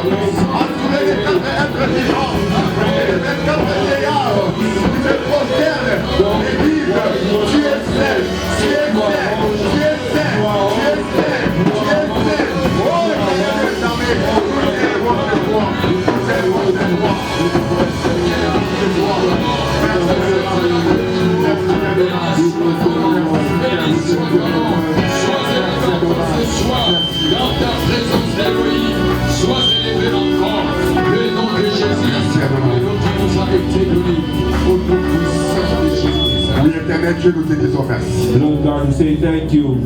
entouré des quatre êtres vivants, et des quatre vieillards qui se prosternent et disent, tu es saint, tu es saint, tu es saint, tu es saint, tu es saint. Oh, Seigneur des armées, nous élevons tes voix, nous élevons tes voix. Dans ta présence, Elohim, sois élevé encore. Le nom de Jésus, le nom qui nous a été donné. Au nom puissant de Jésus. Oui, éternel Dieu, nous te disons merci. Lord God, we say thank you.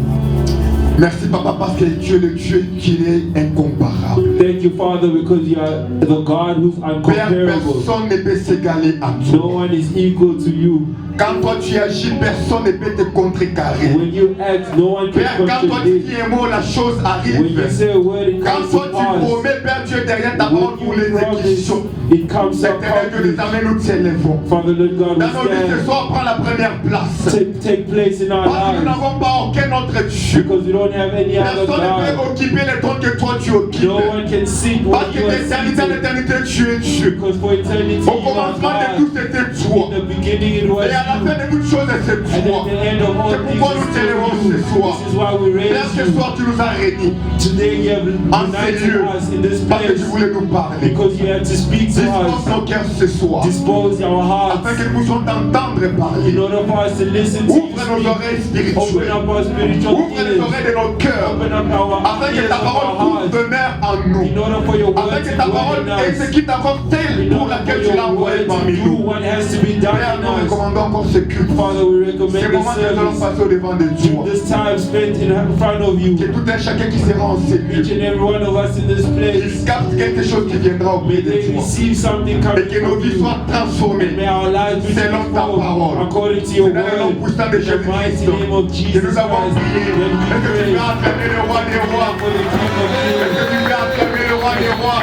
Merci, Papa, parce que tu es le Dieu qui est incomparable. Thank you, Father, because you are the God who's Père, uncomparable. personne ne peut s'égaler à No toi. one is equal to you. Quand toi tu agis, personne ne peut te contrecarrer. When you act, no one Père, can quand toi tu contradict. dis un mot, la chose When arrive. you say a word, it Quand comes toi to tu pass. promets, Père Dieu, derrière ta parole When pour you les promise, exécutions. it comes up Éternel Dieu, properly. désormais nous t'élèvons. Father, Lord God, Dans we nos vies ce stand. soir, prends la première place. Take place in our Parce que nous lives. n'avons pas aucun autre Dieu. Because we don't have any other Personne ne peut God. occuper les trônes que toi tu occupes. No one can sit Parce what que you are d'éternité en seated. éternité, tu es Dieu. Because for eternity, Au you are commencement de God. tout, c'était toi. In the beginning, it was Et à la you. fin de toutes choses, c'est And toi. at the end of all C'est things, pourquoi nous it's t'élèvons still ce you. soir. This is why we Père, raise ce you. soir, tu nous as réunis Today you have en ces united lieux us in this parce que place tu voulais nous parler. because you have to speak to Dispose us. nos cœurs ce soir Dispose our hearts afin que nous puissions t'entendre in parler. order for us to listen to you Ouvre nos speak. oreilles Open spirituelles. up our spiritual Ouvre les ears. oreilles de nos cœurs Open up our afin que ears ta of our parole hearts. demeure en nous. In order for your Afin word que to ta dwell parole in us. exécute encore celle In pour order for laquelle tu l'as your envoyée word to parmi do nous. what has to be done Père, in nous us. recommandons encore ce culte. Father, we Ces recommend moments que nous allons this passer au devant de service. toi. This time spent in front of you. Que tout un chacun qui sera en ces lieux, Each and every one of us in this il place. capte quelque chose qui viendra au May pied de they toi. receive something Et coming que nos from vies you. soient transformées. May our lives be Selon ta transformed parole. according to C'est your dans le nom word. puissant de In the mighty Jésus-Christ name of que Jesus nous avons Christ, prié. then we Est-ce que tu pray peux acclamer le roi des rois? for the King of Est-ce que tu peux acclamer le roi des rois?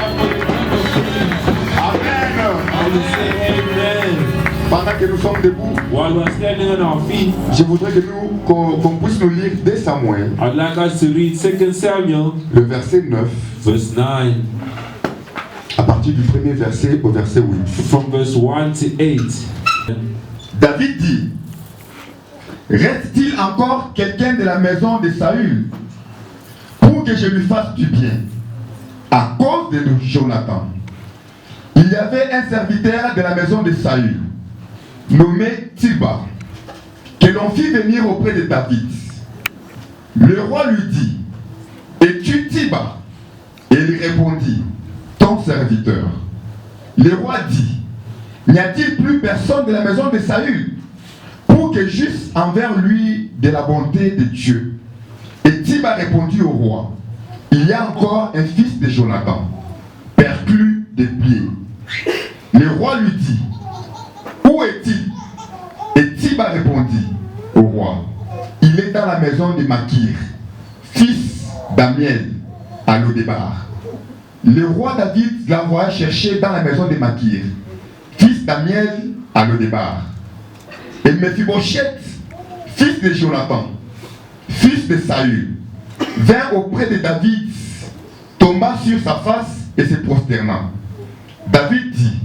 Amen. I will say amen. Pendant que nous sommes debout, While we're standing on our feet, je voudrais que qu'on puisse nous lire dès Samuel, I'd like us to read 2 Samuel, le verset 9, verse 9, à partir du premier verset au verset 8. from verse 1 to 8. David dit, reste-t-il encore quelqu'un de la maison de Saül pour que je lui fasse du bien à cause de Jonathan? Il y avait un serviteur de la maison de Saül nommé Tiba que l'on fit venir auprès de David. Le roi lui dit, es-tu Tiba? Et il répondit, ton serviteur. Le roi dit, n'y a-t-il plus personne de la maison de Saül pour que j'eusse envers lui de la bonté de Dieu? Et Tiba répondit au roi, il y a encore un fils de Jonathan, perclus des pieds. Le roi lui dit, où est-il? Et Tiba répondit au roi, il est dans la maison de Makir, fils d'Amiel, à Lodébar. Le roi David l'envoya chercher dans la maison de Makir, fils d'Amiel, à Lodébar. Et Mephibosheth, fils de Jonathan, fils de Saül, vint auprès de David, tomba sur sa face et se prosterna. David dit,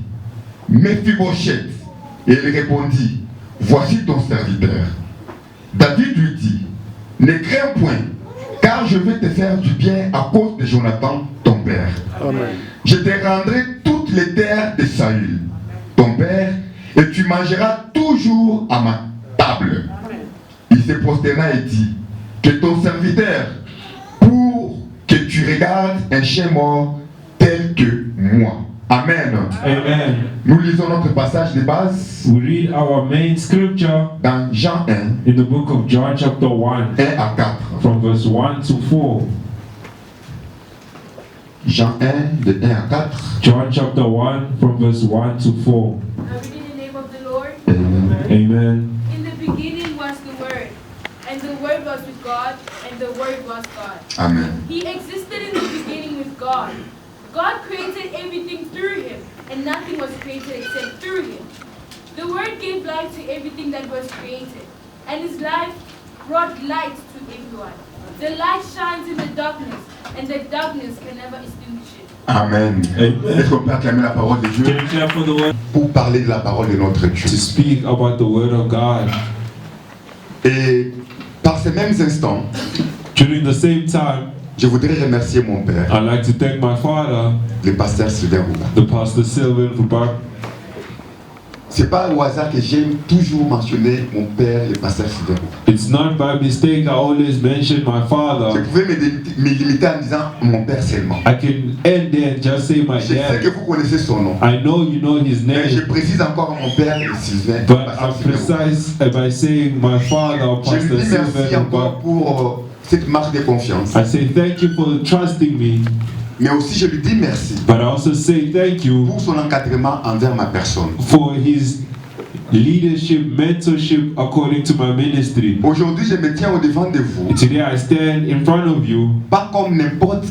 Mephibosheth, et il répondit, voici ton serviteur. David lui dit, ne crains point, car je vais te faire du bien à cause de Jonathan, ton père. Amen. Je te rendrai toutes les terres de Saül, ton père, et tu mangeras toujours à ma table. Amen. Il se prosterna et dit, que ton serviteur, pour que tu regardes un chien mort tel que moi. Amen. Amen. Nous lisons notre passage de base We read our main scripture dans Jean 1, in the book of John chapter 1, 1 à 4. from verse 1 to 4. Jean 1, de 1 à 4. John chapter 1, from verse 1 to 4. I read in the name of the Lord. Amen. Amen. In the beginning was the Word, and the Word was with God, and the Word was God. Amen. He existed in the beginning with God. God created everything through him, and nothing was created except through him. The Word gave life to everything that was created, and his life brought light to everyone. The light shines in the darkness, and the darkness can never extinguish it. Amen. Amen. Est-ce qu'on peut acclamer la parole de Dieu Can you clap for the word? pour parler de la parole de notre Dieu? To speak about the word of God. Et par ces mêmes instants, During the same time, je voudrais remercier mon père, I'd like to thank my father, le pasteur Sylvain Rouba. the pastor Sylvain Rubar. C'est pas au hasard que j'aime toujours mentionner mon père, le pasteur Sylvain Rouba. It's not by mistake I always mention my Je father. pouvais me limiter en disant mon père seulement. I can end there and just say my Je sais que dad. vous connaissez son nom. I know you know his Mais je name, précise encore mon père, Sylvain. but pasteur I'm Sylvain Rouba. precise by saying my father, Je lui Pastor dis merci Sylvain encore Rubar. pour cette marque de confiance. I say thank you for trusting me, Mais aussi je lui dis merci but I also say thank you pour son encadrement envers ma personne. for his leadership, mentorship according to my ministry. Aujourd'hui, je me tiens au devant de vous, Today I stand in front of you, pas comme n'importe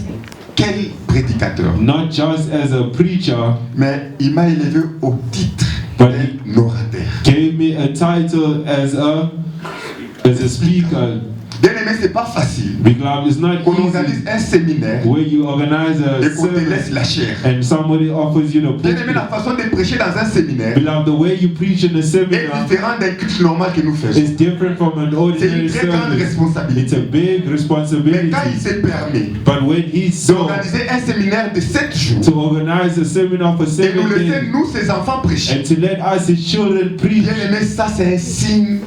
quel prédicateur, not just as a preacher, mais il m'a élevé au titre But d'un orateur. gave me a title as a speaker. Bien aimé, c'est pas facile Beloved, it's not qu'on organise easy un séminaire where you organize a et qu'on te laisse service la chair. and somebody offers you the Bien aimé, pulpit. la façon de prêcher dans un séminaire Beloved, the way you preach in a est seminar différente d'un culte normal que nous faisons. is different from an C'est ordinary une très grande service. It's responsabilité. a big Mais responsibility. quand il se permet But when he saw d'organiser un séminaire de 7 jours to organize a seminar for et nous 7 laisser, days nous, ses enfants, prêcher, and to let us, his children, preach, bien aimé, ça c'est un signe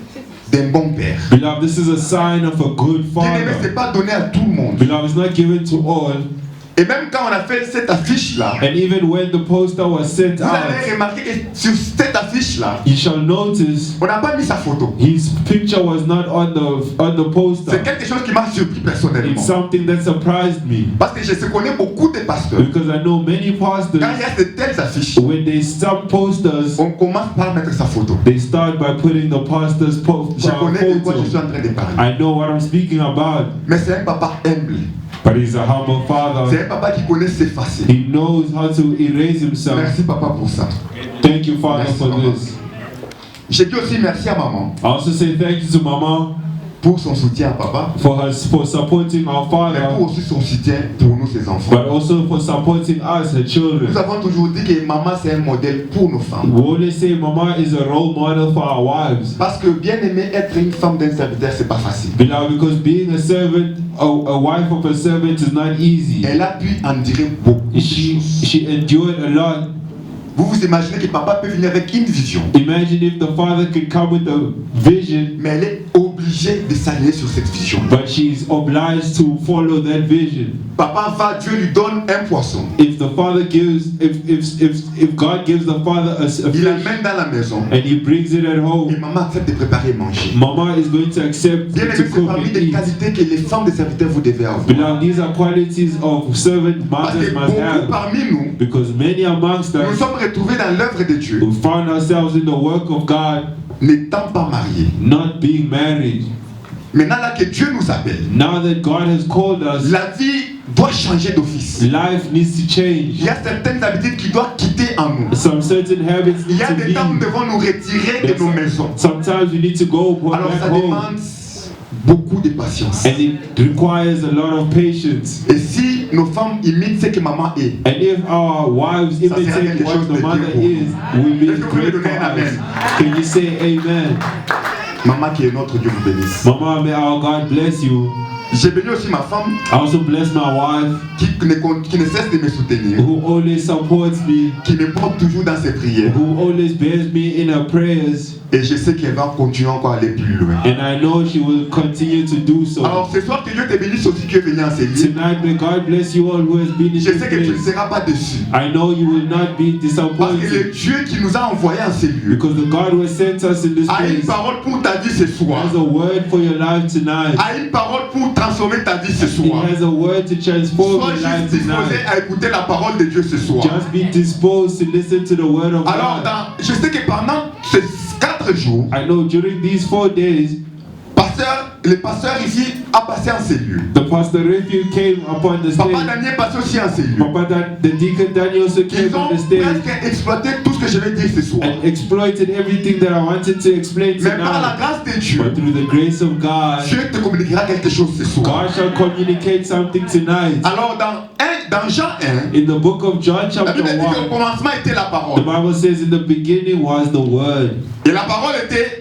d'un bon père. beloved, this is a sign of a good Bien aimé, father. c'est pas donné à tout le monde. Beloved, it's not given to all. Et même quand on a fait cette affiche-là, And even when the poster was sent vous allez out, remarquer que sur cette affiche-là, you shall notice on n'a pas mis sa photo. his picture was not on the poster. C'est quelque chose qui m'a surpris personnellement. It's something that surprised me Parce que je connais beaucoup de pasteurs. because I know many pastors, Quand il y a de telles affiches, when they stamp posters, on commence par mettre sa photo. they start by putting the pastor's Je connais de quoi je suis photo. en train de parler. I know what I'm speaking about, Mais c'est un papa humble. but he's a humble C'est father. un papa qui connaît s'effacer. He knows how to erase himself. Merci papa pour ça. Thank you, Father, Merci, for Maman. this. Je dis aussi merci à maman I also say thank you to Mama pour son soutien à papa, for supporting our mais pour father, aussi son soutien pour nous, ses enfants. but also for supporting us, her Nous children. avons toujours dit que maman c'est un modèle pour nos femmes. We always say Mama is a role model for our wives. Parce que bien aimé, être une femme d'un serviteur, c'est pas facile. Beloved, because being a servant, a wife of a servant is not easy. Elle a pu endurer beaucoup de choses. She endured a lot. Vous vous imaginez que papa peut venir avec une vision, Imagine if the father could come with a vision, mais elle est obligée de s'aligner sur cette vision. but she's obliged to follow that vision. Papa va, Dieu lui donne un poisson. If the father gives, if God gives the father a Il fish l'amène dans la maison and he brings it at et home, maman accepte de préparer et manger. Mama is going to accept Bien to aimé, c'est cook parmi and les eat. qualités que les femmes de serviteurs vous devez avoir. Beloved, these are qualities of servant Parce mothers que must beaucoup have, parmi nous, because many amongst nous us sommes retrouvés dans l'œuvre de Dieu, who found ourselves in the work of God, n'étant pas mariés. not being married. Maintenant là que Dieu nous appelle, Now that God has called us, la vie doit changer d'office. life needs to Il change. y a certaines habitudes qui doivent quitter en nous. Some certain habits Il need y a to des temps où nous leave. devons nous retirer de nos maisons. Sometimes we need to go Alors back ça home, demande beaucoup de patience. and it requires a lot of patience. Et si nos femmes imitent ce que maman est, And if our wives Ça sera imitate quelque what chose de the mother bien pour is, we'll be Est-ce que vous pouvez great donner for un us. amen? Can you say amen? maman qui est notre, Dieu vous bénisse. Mama, may our God bless you. J'ai béni aussi ma femme I also bless my wife, qui ne cesse de me soutenir, who always supports me, qui me porte toujours dans ses prières. who always bears me in her prayers, Et je sais qu'elle va continuer encore à aller plus loin. and I know she will continue to do so. Alors ce soir, que Dieu te bénisse aussi, tu es venu enseigner. Tonight, may God bless you all who has been in Je this sais que tu ne place. seras pas déçu. I know you will not be Parce que le disappointed, Dieu qui nous a envoyés en ces lieux because the God who has sent us in this a une place parole pour ta vie ce soir. has a word for your life tonight. A une parole pour transformer ta vie ce He soir. has a word to transform Sois your juste life disposé tonight. à écouter la parole de Dieu ce soir. Just be disposed to listen to the word of Alors, God. je sais que pendant ces 4 jours, I know during these 4 days, le pasteur ici a passé en ces lieux. the Pastor Refuge came upon the Papa stage. Daniel passé aussi en ces lieux. The deacon Daniel also came Ils ont on the stage presque exploité tout ce que je vais dire ce soir. and exploited everything that I wanted to explain Mais par la tonight. grâce de Dieu, But through the grace of God, Dieu te communiquera quelque chose ce soir. God shall communicate something tonight. Alors dans Jean 1, In the book of John la chapter Bible dit qu'au 1, commencement était la the parole. Bible says in the beginning was the Word, Et la parole était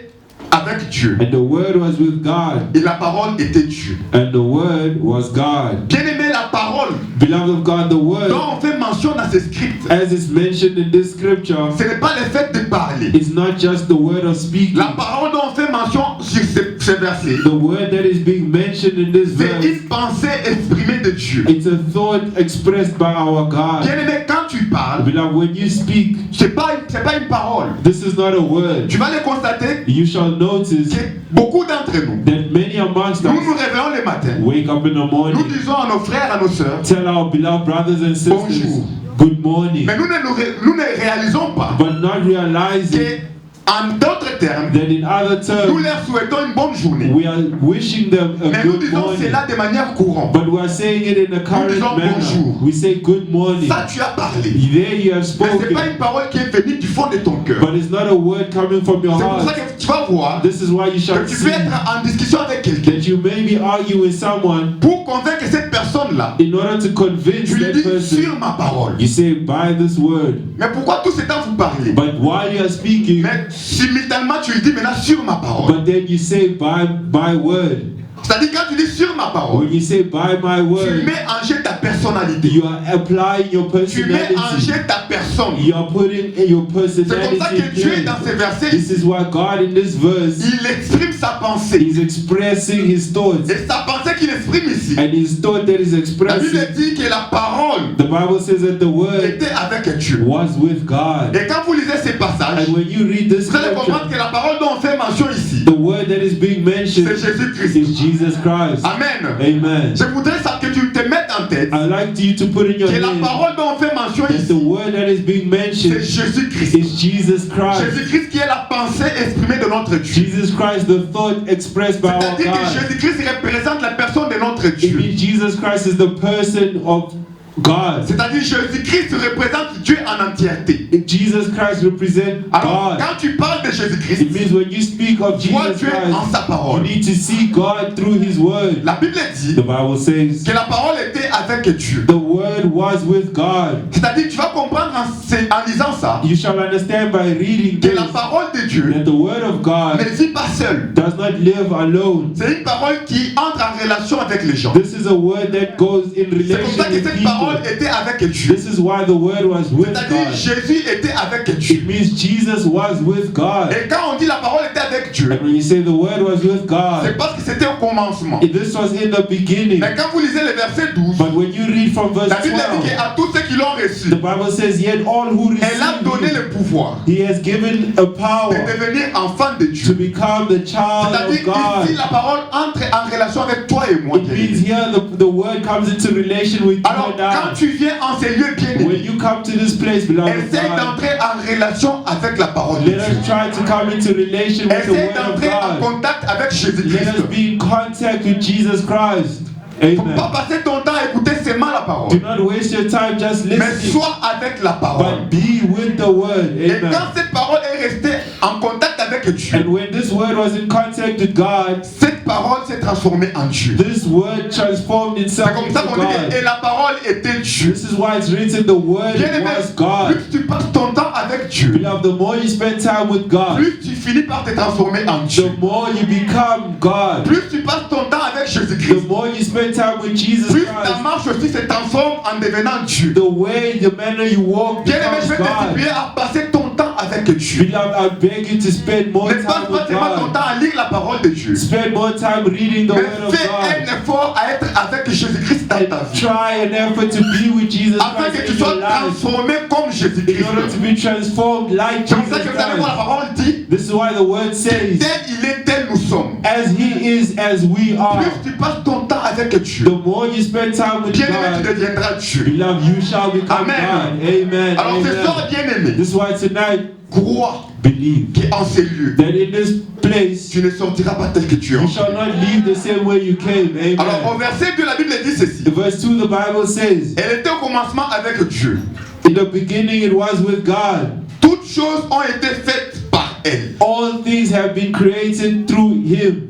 avec Dieu. and the Word was with God, Et la parole était Dieu. and the Word was God. Bien aimé, la parole Beloved of God, the Word, dont on fait mention dans ces scripts, as is mentioned in this scripture, ce n'est pas le fait de parler. it's not just the word of speaking. La parole dont on fait mention sur ces versets, The word that is being mentioned in this c'est verse, une pensée exprimée de Dieu. it's a thought expressed by our God. Bien aimé, quand tu parles, Beloved, when you speak, c'est pas une parole. this is not a word. Tu vas le constater You shall notice que beaucoup d'entre nous, that many amongst nous us nous réveillons le matin. wake up in the Nous morning, disons à nos frères, à nos sœurs, tell our beloved brothers and sisters, Bonjour. good morning, mais nous ne réalisons pas but not realizing que, en d'autres termes, that in other nous terms, leur souhaitons une bonne journée. we are wishing them a Mais nous good disons morning. cela de manière courante. But we are saying it in a current disons manner. bonjour. We say good morning. Ça, tu as parlé. There you have Mais ce n'est pas spoken, une parole qui est venue du fond de ton cœur. but it's not a word coming from your C'est pour ça heart. que tu vas voir This is why you shall que tu see peux être en discussion avec quelqu'un. that you may be arguing with someone Pour convaincre cette personne-là, in order to convince tu lui that dis person. sur ma parole. You say by this word, Mais pourquoi tout ce temps vous parlez? but while you are speaking, Mais simultanément tu lui dis maintenant sur ma parole. but then you say by word. C'est-à-dire quand tu dis sur ma parole, When you say by my tu word, mets en jeu ta personnalité. you are applying your Tu mets en personality. jeu ta personne. You are putting your C'est comme ça personality que Dieu in dans there. ces versets, This is why God in this verse, il exprime sa pensée. He's expressing His thoughts. Et sa pensée qu'il exprime ici, And His thought that is la expressing, Bible dit que la parole the Bible says that the word était avec Dieu. was with God. Et quand vous lisez ces passages, And when you read this vous allez comprendre scripture, que la parole dont on fait mention ici, the word that is being c'est mentioned Jésus-Christ. is Jesus Christ. Amen. Amen. Je voudrais que tu te mettes en tête I'd like you to put in your que la head parole dont on fait mention that the ici, word that is being c'est mentioned Jésus-Christ. is Jesus Christ. Jésus-Christ qui est la pensée exprimée de notre Dieu. Jesus Christ, the thought expressed by our C'est-à-dire que God. Jésus-Christ représente la personne de notre It Dieu. means Jesus Christ is the person of God. C'est-à-dire Jésus-Christ représente Dieu en entièreté. Jesus Christ represents Alors, God. quand tu parles de It Jésus-Christ, means when you speak of vois Jesus Dieu en Christ, sa you parole. need to see God through His word. La Bible dit The Bible says que la parole était avec Dieu. the word was with God. C'est-à-dire que tu vas comprendre en lisant ça You shall understand by reading que this la parole de Dieu that the word of God ne vit pas seule. does not live alone. C'est une parole qui entre en relation avec les gens. This is a word that goes in C'est comme relation ça que with cette parole people. était avec Dieu. This is why the word was with C'est-à-dire God. Jésus était avec It Dieu. means Jesus was with God. Et quand on dit la parole était avec Dieu, And when you say the word was with c'est God, parce que c'était au commencement. this was in the beginning. Mais quand vous lisez le verset 12, But when you read from verse la Bible dit 12, qu'à tous ceux qui l'ont reçu, the Bible says, yet all who elle a donné receive him, le pouvoir He has given a de power devenir enfant de to Dieu. become the child of C'est-à-dire God. ici la parole entre en relation avec toi et moi. It means here the word comes into relation with you Alors and quand I. tu viens en ces lieux bien When aimés, you come to this place, beloved of essaye God, d'entrer en relation avec la parole de let Dieu. us try to come into relation with the Essaye word of d'entrer en God. contact avec Let us Jésus-Christ. be in contact with Jesus Christ. Il ne faut Amen. pas passer ton temps à écouter seulement la Do parole, not waste your time just mais listening, sois avec la parole. but be with the word. Et Amen. quand cette parole est restée en contact avec Dieu, And when this word was in contact with God, cette parole s'est transformée en Dieu. this word transformed C'est itself comme into ça qu'on dit que, et God. la parole était Dieu. This is why it's written the word Bien aimé, was God. plus tu passes ton temps avec Dieu, Beloved, the more you spend time with God, plus tu finis par te transformer en Dieu. the more you become God. Plus tu passes ton temps avec The Jésus-Christ, more you spend time with Jesus plus ta Christ, marche aussi se transforme en devenant Dieu. the way, the manner you walk Bien aimé, je vais becomes God. t'instituer à passer ton temps avec Dieu. Beloved, I beg you to spend more Ne passe time pas with seulement ton God. temps à lire la parole de Dieu, Spend more time reading the mais word of fais un God. effort à être avec Jésus-Christ dans ta vie, Try an effort to be with Jesus afin que Christ tu in your sois life transformé comme in order Jésus-Christ. to be transformed like C'est comme ça Jesus que vous allez voir la Christ. parole dit, This is why the word says, tel il est, tel nous sommes. as He is, as we are. Plus tu passes ton temps avec Dieu, The more you spend time with bien aimé, tu God, deviendras Dieu. beloved, you shall become Amen. God. Amen. Alors ce soir, Amen. bien aimé, This is why tonight, crois believe qu'en ces lieux, that in this place, tu ne sortiras pas tel que tu es. you shall not leave the same way you came. Alors au Amen. verset 2, la Bible dit ceci. The verse 2, the Bible says, Elle était au commencement avec Dieu. in the beginning it was with God. Toutes choses ont été faites par elle. All things have been created through Him.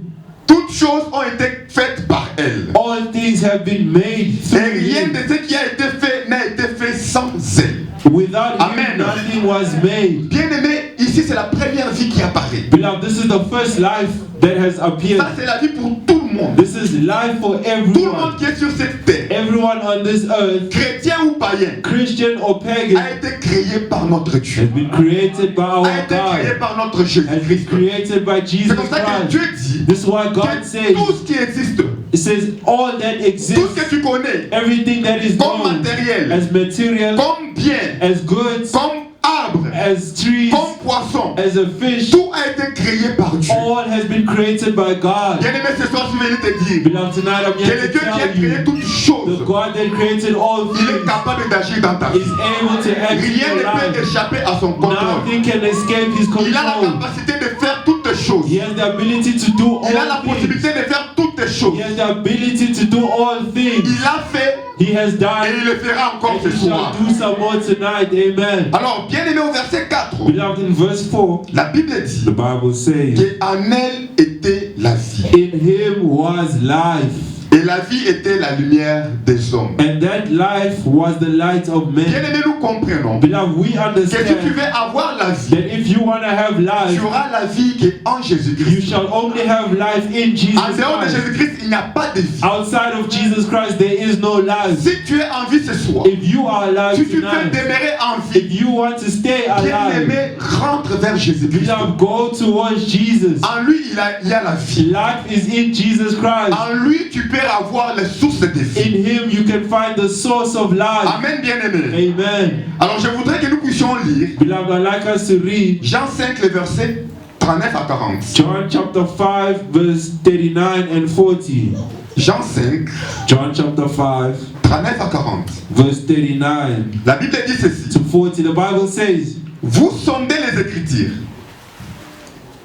Toutes choses ont été faites par elle. All things have been made Et through rien him. de ce qui a été fait n'a été fait sans elle. Without Amen. him, nothing was made. Bien-aimé, ici c'est la première vie qui apparaît. Beloved, this is the first life that has appeared. Ça c'est la vie pour tout le monde. This is life for Tout le monde everyone. qui est sur cette terre, Everyone on this earth, chrétien ou païen, Christian or pagan, a été créé par notre has Dieu. been created by our A été créé God. par notre Has been Jésus-Christ. created by Jesus C'est comme ça que Christ. Dieu dit This is why God que says, tout ce qui existe, it says all that tout ce exists, que tu connais, everything that is comme known matériel, as material, comme bien, as goods, comme arbre, as trees, comme poisson, as a fish, tout a été créé par Dieu. all has been created by God. Bien-aimé, ce soir, je vais te dire Beloved, tonight I'm que here le to Dieu qui a tell créé you, toutes the choses, God that created all il est things capable d'agir dans ta vie. is able to act in Rien your ne peut life. échapper à son contrôle. Nothing can escape His Il a la control. capacité de faire toutes choses. He has the ability to do Il a la all things. possibilité de faire toutes choses. He has the ability to do all things. Il a fait He has et done, il le fera encore and ce He shall soir. do some more tonight. Amen. Alors, bien aimé, au verset 4, Beloved, in verse 4, la Bible dit the Bible says, qu'en elle était la vie. in Him was life, Et la vie était la lumière des hommes. and that life was the light of Bien men. aimé, nous comprenons Beloved, we que si tu understand veux avoir la vie, that if you want to have tu life, auras la vie qui est en you Jésus-Christ. shall only have life in Jesus En dehors de Christ. Jésus-Christ, il n'y a pas de vie. Outside of Jesus Christ, there is no life. Si tu es en vie ce soir, If you are alive si tu veux tonight, demeurer en vie, if you want to stay bien alive, aimé, rentre vers Jésus-Christ. beloved, go towards Jesus. En lui, il y a la vie. Life is in Jesus Christ. En lui, tu peux avoir les sources de vie. In Him, you can find the source of life. Amen, bien-aimé. Amen. Alors, je voudrais que nous puissions lire Beloved, I'd like us to read Jean 5, les versets 39 à 40. John chapter 5, verse 39 and 40. Jean 5, John chapter 5, 39 à 40. verse 39 La Bible dit ceci. to 40. The Bible says, Vous sondez les Écritures.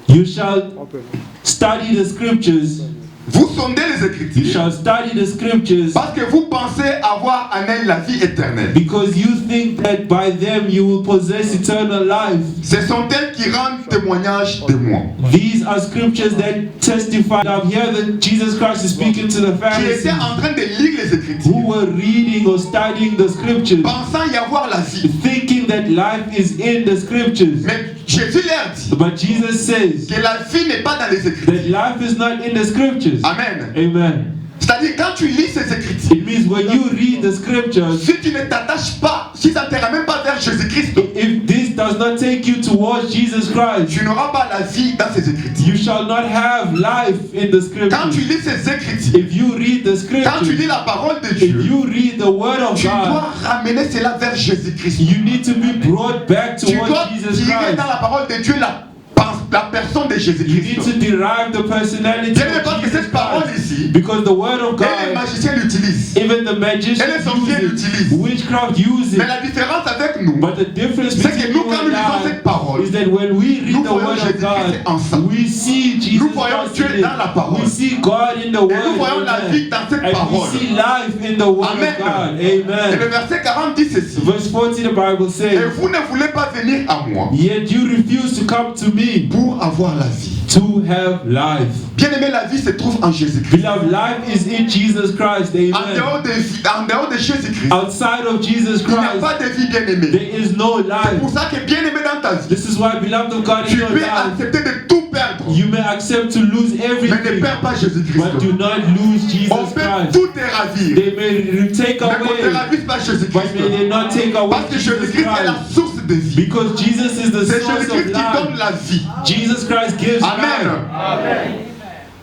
you shall study the scriptures. Vous sondez les You Écritures. shall study the scriptures Parce que vous pensez avoir en elles la vie éternelle. because you think that by them you will possess eternal life. Ce sont elles qui rendent témoignage de moi. These are scriptures that testify. Now here that Jesus Christ is speaking to the Qui Pharisees étaient en train de lire les who Écritures. were reading or studying the scriptures, Pensant y avoir la vie. thinking that life is in the scriptures. Mais Jésus leur dit But Jesus says que la vie n'est pas dans les Écritures. that life is not in the scriptures. Amen. Amen. C'est-à-dire quand tu lis ces Écritures, It means when you read the scriptures, si tu ne t'attaches pas, si ça ne te ramène pas vers Jésus-Christ, if this does not take you towards Jesus Christ, tu n'auras pas la vie dans ces Écritures. you shall not have life in the Quand tu scriptures. lis ces Écritures, If you read the quand tu lis scriptures, la parole de if Dieu, you read the word of tu God, dois ramener cela vers Jésus-Christ. you need to be brought back Tu towards dois Jesus tirer Christ. dans la parole de Dieu la personne de You need Jésus-Christ. to derive the personality Bien aimé, parce of que Jesus cette parole Christ. ici, Because the word of et les God, magiciens l'utilisent. even the magicians Et les sorciers use l'utilisent. it, witchcraft use Mais it. la différence avec nous, But the difference c'est que between nous, you quand nous lisons and cette parole, I is that when we nous read the voyons word of Jésus-Christ God, ensemble. we see Jesus Nous voyons Christ Dieu in it. dans la parole. We see God in the et word. nous voyons la Amen. vie dans cette And parole. we see life in the word Amen. of God. Et le Amen. verset 40 dit ceci. Verse 40, the Bible Et says, vous ne voulez pas venir à moi yet you refuse to come to me pour avoir la vie. to have life. Bien aimé, la vie se trouve en Jésus-Christ. Beloved, life is in Jesus Christ. En Amen. dehors de Jésus-Christ, Outside of Jesus il n'y a Christ, pas de vie bien aimée. there is no C'est life. pour ça que bien aimé dans ta vie, This is why, beloved of God, in tu your peux life, accepter de tout perdre, you may accept to lose mais ne everything, perds pas Jésus-Christ. but do not lose On Jesus peut Christ. tout te ravir, They may take mais qu'on ne te away, ravisse pas but Jésus-Christ. may they not take away Parce que Jesus Jésus-Christ est la Christ. source de vie. Because Jesus is the C'est source Jésus-Christ of qui donne life. la vie. Jesus Christ gives Amen. life.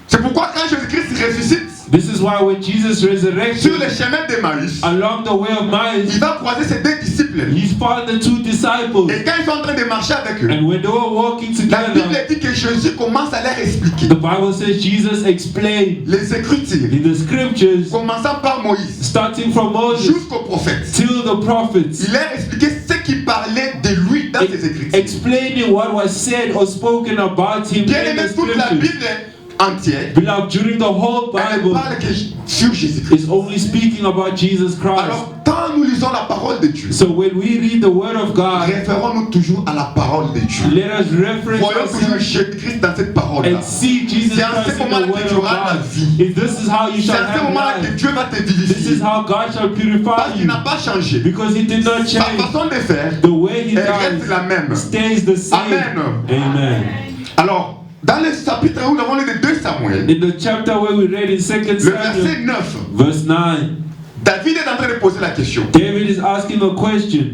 C'est pourquoi quand Jésus-Christ ressuscite This is why when Jesus sur resurrected le chemin d'Emmaüs, along the way of il Emmaus, va croiser ses deux disciples. he found the two disciples. Et quand ils sont en train de marcher avec eux, And when they were walking la Bible together, dit que Jésus commence à leur expliquer the Bible says Jesus explained les Écritures, in the scriptures, commençant par Moïse starting from Moses jusqu'au prophète. till the prophets, Il leur expliquait ce qui parlait de lui dans ses Écritures. explaining what was said or spoken about him Bien in aimé, the toute la scriptures. Bible entière, Beloved, during the whole elle ne Bible, parle que sur Jésus-Christ. it's only speaking about Jesus Christ. Alors, quand nous lisons la parole de Dieu, So when we read the Word of God, référons-nous toujours à la parole de Dieu. let us reference Voyons toujours ourselves Jésus-Christ dans cette parole-là. and see Jesus C'est en Christ ce in the moment-là Word que tu of auras la God. vie. If this is how you C'est shall à ce have moment-là que life, Dieu va te this is vivifier. how God shall Parce purify qu'il you. n'a pas changé. Because He did not Sa change. façon de faire, The way He elle reste la does même. stays the same. Amen. Amen. Alors, dans le chapitre où nous avons lu de 2 Samuel, In the chapter where we read in 2 le verset Samuel, 9, verse 9, David est en train de poser la question. David is asking a question.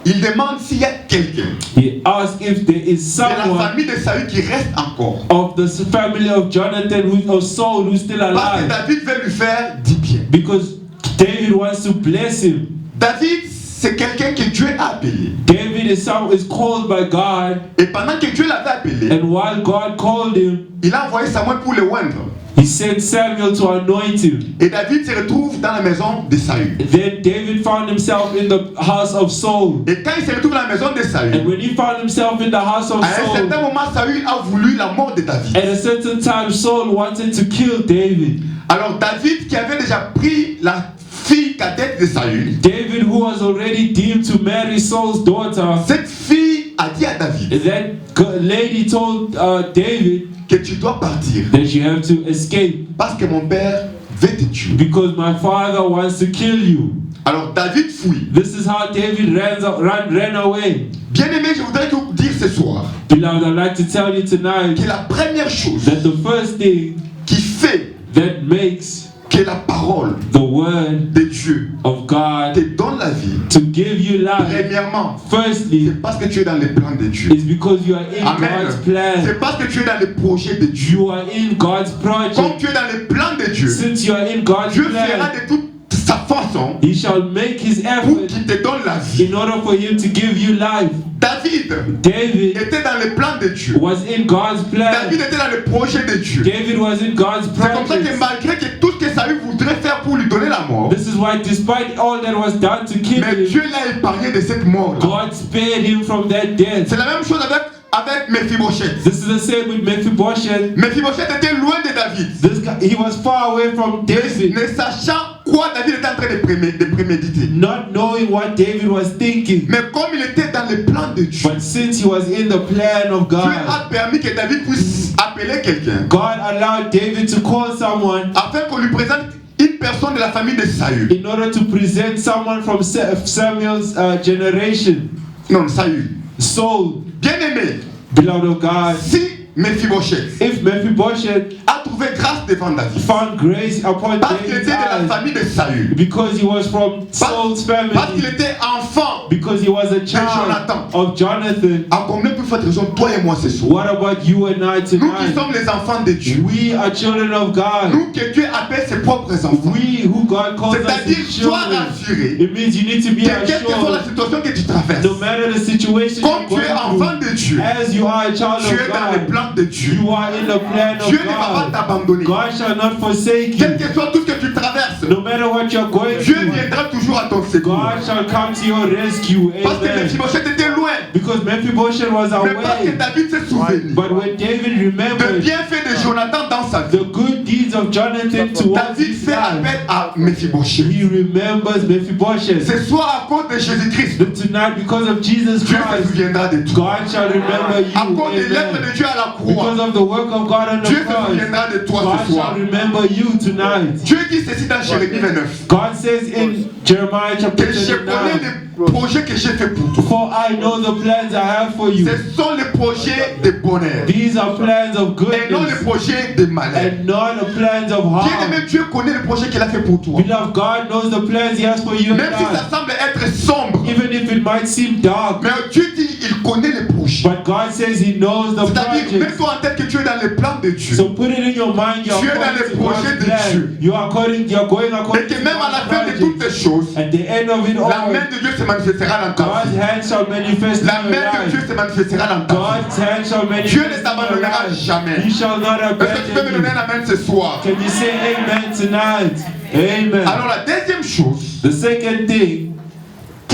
Il demande s'il y a quelqu'un He asks if there is de la someone famille de Saül qui reste encore. of the family of Jonathan, of Saul, who's still Parce que alive. David veut lui faire du bien. Because David wants to bless him. David, c'est quelqu'un que Dieu a appelé. David is called by God, Et pendant que Dieu l'avait appelé, and while God called him, il a envoyé Samuel pour le oindre. He sent Samuel to anoint him. Et David se retrouve dans la maison de Saül. Then David found himself in the house of Saul. Et quand il se retrouve dans la maison de And Saül, when he found himself in the house of à un certain Saul, moment, Saül a voulu la mort de David. at a certain time Saul wanted to kill David. Alors David, qui avait déjà pris la fille cadette de Saül, David, who was already deemed to marry Saul's daughter, cette fille a dit à David that lady told David que tu dois partir that you have to escape parce que mon père veut te tuer. because my father wants to kill you. Alors David fuit. This is how David ran away. Bien aimé, je voudrais vous dire ce soir Beloved, I'd like to tell you tonight que la première chose that the first thing qui fait that makes que la parole the word de Dieu of God te donne la vie, to give you life, premièrement, firstly, c'est parce que tu es dans les plans de Dieu. is because you are in Amen. God's plan. C'est parce que tu es dans les projets de Dieu. You are in God's Comme project. tu es dans les plans de Dieu, Since you are in God's Dieu fera plan, de toute sa façon He shall make His pour effort qu'il te donne la vie. in order for Him to give you life. David David était dans les plans de Dieu. was in God's plan. David était dans les projets de Dieu. David was in God's C'est comme ça que project. malgré que tout ce que Saül voudrait faire pour lui donner la mort, This is why, despite all that was done to kill mais him, Dieu l'a épargné de cette mort. God spared him from that death. C'est la même chose avec Mephibosheth. This is the same with Mephibosheth. Mephibosheth était loin de David. This guy, he was far away from David, Ne sachant quoi David était en train de préméditer. not knowing what David was thinking. Mais comme il était dans les plans de Dieu, But since he was in the plan of Dieu God, a permis que David puisse appeler quelqu'un God allowed David to call someone afin qu'on lui présente une personne de la famille de Saül. in order to present someone from Samuel's generation. Non, Saül. Saul, Bien aimé, beloved of God, si Mephibosheth if Mephibosheth a trouvé grâce devant David, found grace upon parce qu'il David's était de la eyes, famille de Saül, because he was from Saul's parce qu'il family, était enfant, because he was a child Jonathan. of Jonathan, à combien plus forte raison toi et moi ce soir? what about you and I Nous qui tonight? sommes les enfants de Dieu, We are children of God. nous que Dieu appelle ses propres enfants, We who God calls us c'est-à-dire his sois children. rassuré, It means you need to be que quelle que soit la assured, situation que tu traverses, no matter the situation comme you're tu es going enfant through, de Dieu, as you are a child tu es of dans les God, plans de Dieu. you are in the plan Dieu of ne va pas God. t'abandonner. God shall not forsake Quel you. que soit tout ce que tu traverses, No matter what you're going Dieu through, viendra toujours à ton secours. God shall come to your rescue. Parce que Amen. Mephibosheth était loin, Because Mephibosheth was mais parce que away. David s'est souvenu But when David de remembered bienfaits de Jonathan dans sa vie, the good deeds of Jonathan towards David his fait life, appel à Mephibosheth. he remembers Mephibosheth. Ce soir, à cause de Jésus-Christ, That tonight, because of Jesus Dieu se Christ, souviendra de toi. God shall remember you. À cause des lèvres Amen. de Dieu à la Because croix, of the work of God on the Dieu se cross, souviendra de toi God ce soir. shall remember you tonight. Dieu dit ceci dans Jérémie 29, God says in Jeremiah chapter que je connais 29, les projets que j'ai fait pour toi. for I know the plans I have for you. Ce sont les projets de bonheur These are plans of et non les goodness projets de malheur. and not the plans of Bien harm. aimé, Dieu connaît les projets qu'il a fait pour toi. Beloved, God knows the plans He has for you and Même si ça I. semble être sombre, Even if it might seem dark, mais Dieu dit il connaît les projets. but God says He knows the C'est-à-dire, projects. mets-toi en tête que tu es dans les plans de Dieu. So put it in your mind, you're Tu es dans according les to projets God's de plan. Dieu. You're going Et according que to même à la fin de God's toutes project. ces choses, At the end of it la all, main de Dieu se manifestera dans ta God's vie. hand shall manifest La in your main de Dieu life. se manifestera dans ta vie. God's hand shall manifest Dieu ne in your t'abandonnera life. jamais. He shall not Est-ce que tu peux me abandon donner you. un amen ce soir? Can you say amen tonight? Amen. Alors la deuxième chose, The second thing,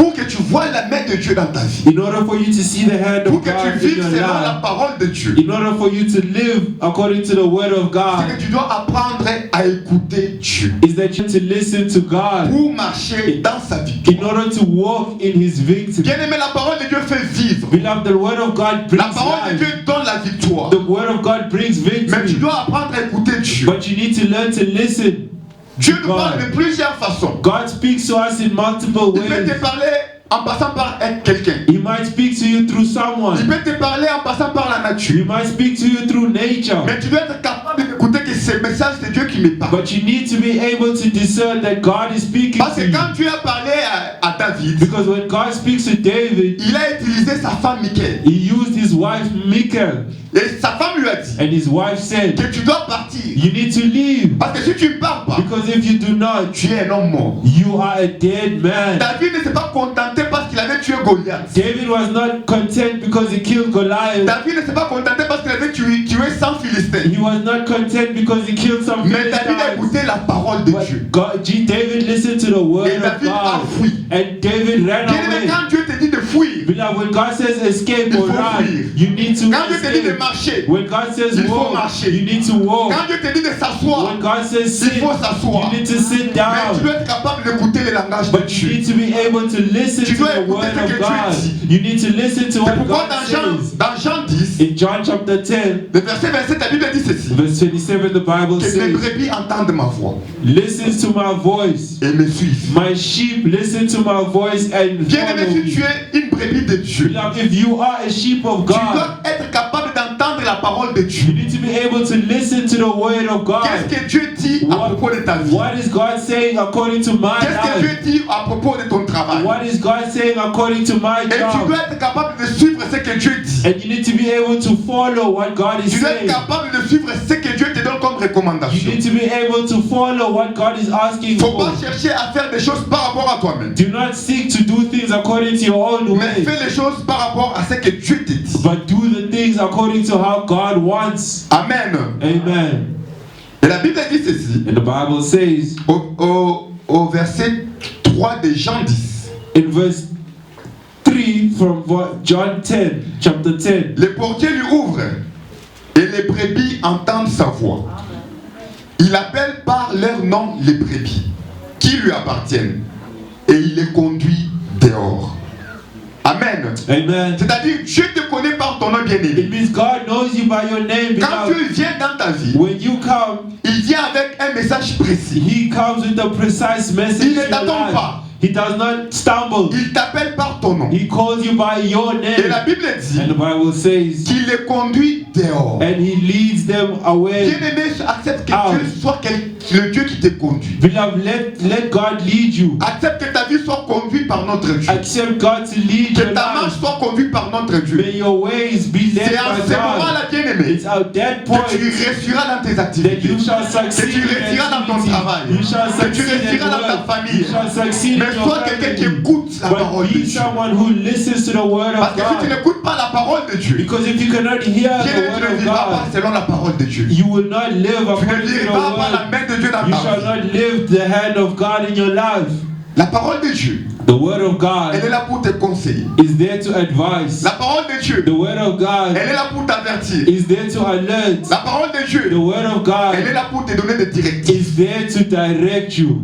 pour que tu vois la main de Dieu dans ta vie, in order for you to see the hand pour of que tu God in vives your selon la life, parole de Dieu, in order for you to live according to the word of c'est God, que tu dois apprendre à écouter Dieu is that you have to listen to God pour marcher dans sa victoire. in order to walk in His victory. Bien-aimé, la parole de Dieu fait vivre. Beloved, the word of God La brings parole de Dieu life. donne la victoire. The word of God brings Mais tu victory. dois apprendre à écouter Dieu. But you need to learn to listen. Dieu nous parle de plusieurs façons. God speaks to us in multiple Il peut ways. te parler en passant par quelqu'un. He might speak to you through Il someone. peut te parler en passant par la He nature. might speak to you through nature. Mais tu dois être capable d'écouter que c'est le message de Dieu qui me parle. But you need to be able to discern that God is speaking Parce to que you. quand Dieu a parlé à David, Because when God speaks to David, il a utilisé sa femme Michal. He used his wife Michal. Et sa femme lui a dit And his wife said, que tu dois partir. you need to leave. Parce que si tu ne pars pas, Because if you do not, tu es un homme mort. you are a dead man. David ne s'est pas contenté parce qu'il avait tué Goliath. David was not content because he killed Goliath. David ne s'est pas contenté parce qu'il avait tué 100 Philistins. He was not content because he killed some Mais David a Philistines. écouté la parole de Dieu. But David listened to the word Et of David a God. fui. And David ran Bien-aimé, away. quand Dieu te dit de fuir, Beloved, when God says escape Il or faut run, fuir. you need to quand Dieu te dit de escape. marcher, When God says Il faut walk, marcher. you need to walk. quand Dieu te dit de s'asseoir, When God says il sit, faut s'asseoir. you need to sit Mais tu down. dois être capable d'écouter le langage de But you Dieu. need to be able to listen Tu to dois the écouter word ce que of Dieu God. dit. You need to listen to C'est what pourquoi God says. dans Jean 10, In John chapter 10, le verset 27, la Bible dit ceci. verse 27, the Bible Que mes says, brebis entendent ma voix listen to my voice. et me suivent. My sheep listen to my voice and Bien-aimé, follow si tu me. es une brebis de Dieu, Beloved, if you are a sheep of tu God, dois être capable d'entendre la parole de you Dieu. need to be able to listen to the word of God. Qu'est-ce que Dieu dit à propos de ta vie? What is God saying according to my Qu'est-ce que Dieu life? dit à propos de ton travail? What is God saying according to my Et tu job? dois être capable de suivre ce que Dieu dit. And you need to be able to follow what God is Tu dois être saying. capable de suivre ce que Dieu te donne comme You recommandation. need to be able to follow what God is asking Faut for. pas chercher à faire des choses par rapport à toi-même. Do not seek to do things according to your own Mais way, fais les choses par rapport à ce que Dieu te dit. but do the things according to how God wants. Amen. Amen. Et la Bible dit ceci And the Bible says au verset 3 de Jean 10. in verse 3 from John 10, chapter 10, Le portier lui ouvre et les brebis entendent sa voix. Il appelle par leur nom les brebis qui lui appartiennent et il les conduit dehors. Amen. Amen. C'est-à-dire, Dieu te connaît par ton nom It bien-aimé. means God knows you by your name, Quand beloved. Dieu vient dans ta vie, When you come, il vient avec un message précis. He comes with a precise message Il ne to your t'attend life. pas. He does not stumble. Il t'appelle par ton nom. He calls you by your Et la name. Bible dit And the Bible says, qu'il les conduit dehors. and He leads them away. Bien-aimé, accepte que Out. Dieu soit le Dieu qui te conduit. Beloved, let God lead you. Accepte que ta vie soit conduite par notre Dieu. Accept God to lead Que your ta marche life. soit conduite par notre Dieu. May your ways be led C'est à by ce God. moment-là, bien-aimé, It's at that que point tu réussiras dans tes that activités. you shall Que succeed tu in réussiras dans ton activity. travail. You shall Que tu succeed in réussiras dans ta work. famille. You shall succeed Mais in your sois quelqu'un qui family. écoute la But parole de be Dieu. someone who listens to the word Parce of que si tu God. n'écoutes pas la parole de Dieu, Because if you cannot hear bien-aimé, the tu word ne of vivras pas God, selon la parole de Dieu. you will not live Tu ne according to the vivras pas la word. main de Dieu dans You ta shall vie. not live the hand of God in your life. La parole de Dieu, The word of elle est God là pour te conseiller. is there to advise. La parole de Dieu, The word of God elle est là pour t'avertir. is there to alert. La parole de The Dieu, word of elle est God là pour te donner des directives. is there to direct you.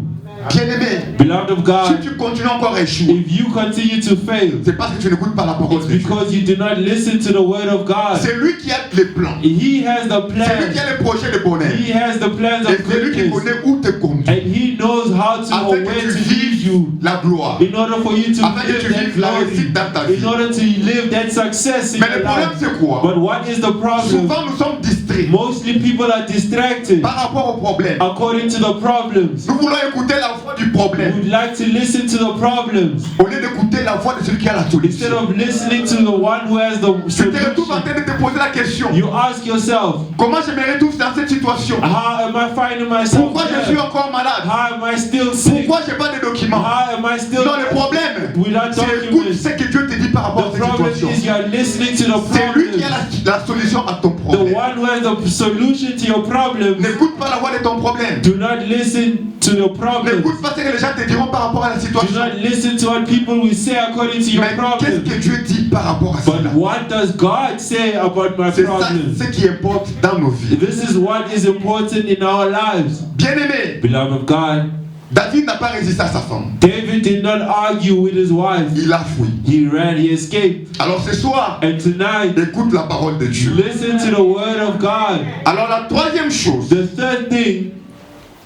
Bien-aimé, Beloved of si God, tu continues encore à échouer, if you continue to fail, c'est parce que tu n'écoutes pas la parole it's de Dieu. because you do not listen to the word of God. C'est lui qui a les plans. He has the C'est lui qui plans. a les projets de bonheur. He has the plans Et of c'est lui qui greatness. connaît où te conduire. And He knows how to or Afin where que to tu lead you. vives la gloire. In order for you to Afin que tu live that vives la glory. réussite dans ta vie. In order to live that success in Mais your le problème life. c'est quoi? But what is the problem? Souvent nous sommes distraits Mostly people are distracted par rapport au problème. according to the problems. Nous voulons écouter la voix du We problème would like to listen to the problems au lieu d'écouter la voix de celui qui a la instead solution. of listening to the one who has the Tu te retrouves en solution. train de te poser la question. You ask yourself, Comment je me retrouve dans cette situation? how am I finding myself Pourquoi je suis here? encore malade? How am I still sick? Pourquoi je n'ai pas de documents? How am I still Non, le problème, without c'est écoute documents? ce que Dieu te dit par rapport à The cette problem situation. is you are listening to the C'est lui qui a problem. la solution à ton The problème. one who has the solution to your problem. N'écoute pas la voix de ton problème. Do not listen to your problem. N'écoute pas ce que les gens te diront par rapport à la Do situation. not listen to what people will say according to your Mais qu'est-ce problem. que Dieu dit par rapport à cela? But what does God say about my C'est ça problem? ce qui importe dans nos vies. This is what is important in our lives. Bien-aimé, Beloved of God, David n'a pas résisté à sa femme. David did not argue with his wife. Il a fui. He ran, he escaped. Alors ce soir, And tonight, écoute la parole de Dieu. listen to the word of God. Alors la troisième chose, The third thing,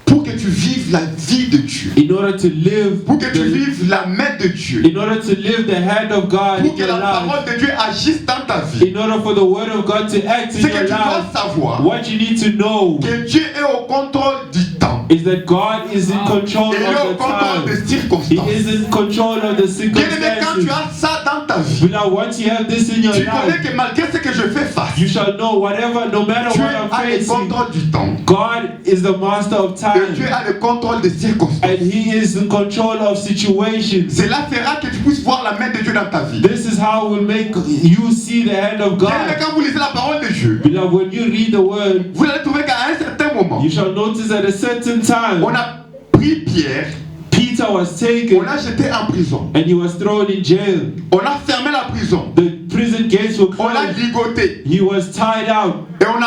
pour que tu vives la vie de Dieu, in order to live, pour que tu vives la main de Dieu, in order to live the hand of God pour in que your la life, parole de Dieu agisse dans ta vie, in order for the word of God to act in c'est que your tu dois life, savoir what you need to know que Dieu est au contrôle du temps. is that God is in control Et il est au of the contrôle des time. He circonstances. is in control of the Bien-aimé, quand tu circumstances. as ça dans ta vie, Beloved, once you have this in your tu connais life, que malgré ce que je fais face, you shall know whatever, no matter Dieu what I'm a le facing, contrôle du temps. God is the master of Et Dieu time. a le contrôle des circonstances. And He is in control of situations. Cela fera que tu puisses voir la main de Dieu dans ta vie. This is how it will make you see the hand of Bien-aimé, God. quand vous lisez la parole de Dieu, Beloved, when you read the word, vous allez trouver qu'à un certain moment, you shall notice at a certain time, on a pris Pierre, Peter was on taken l'a jeté en prison. and he was thrown in jail. On a fermé la prison. The prison gates were On l'a closed. ligoté. He was tied out Et on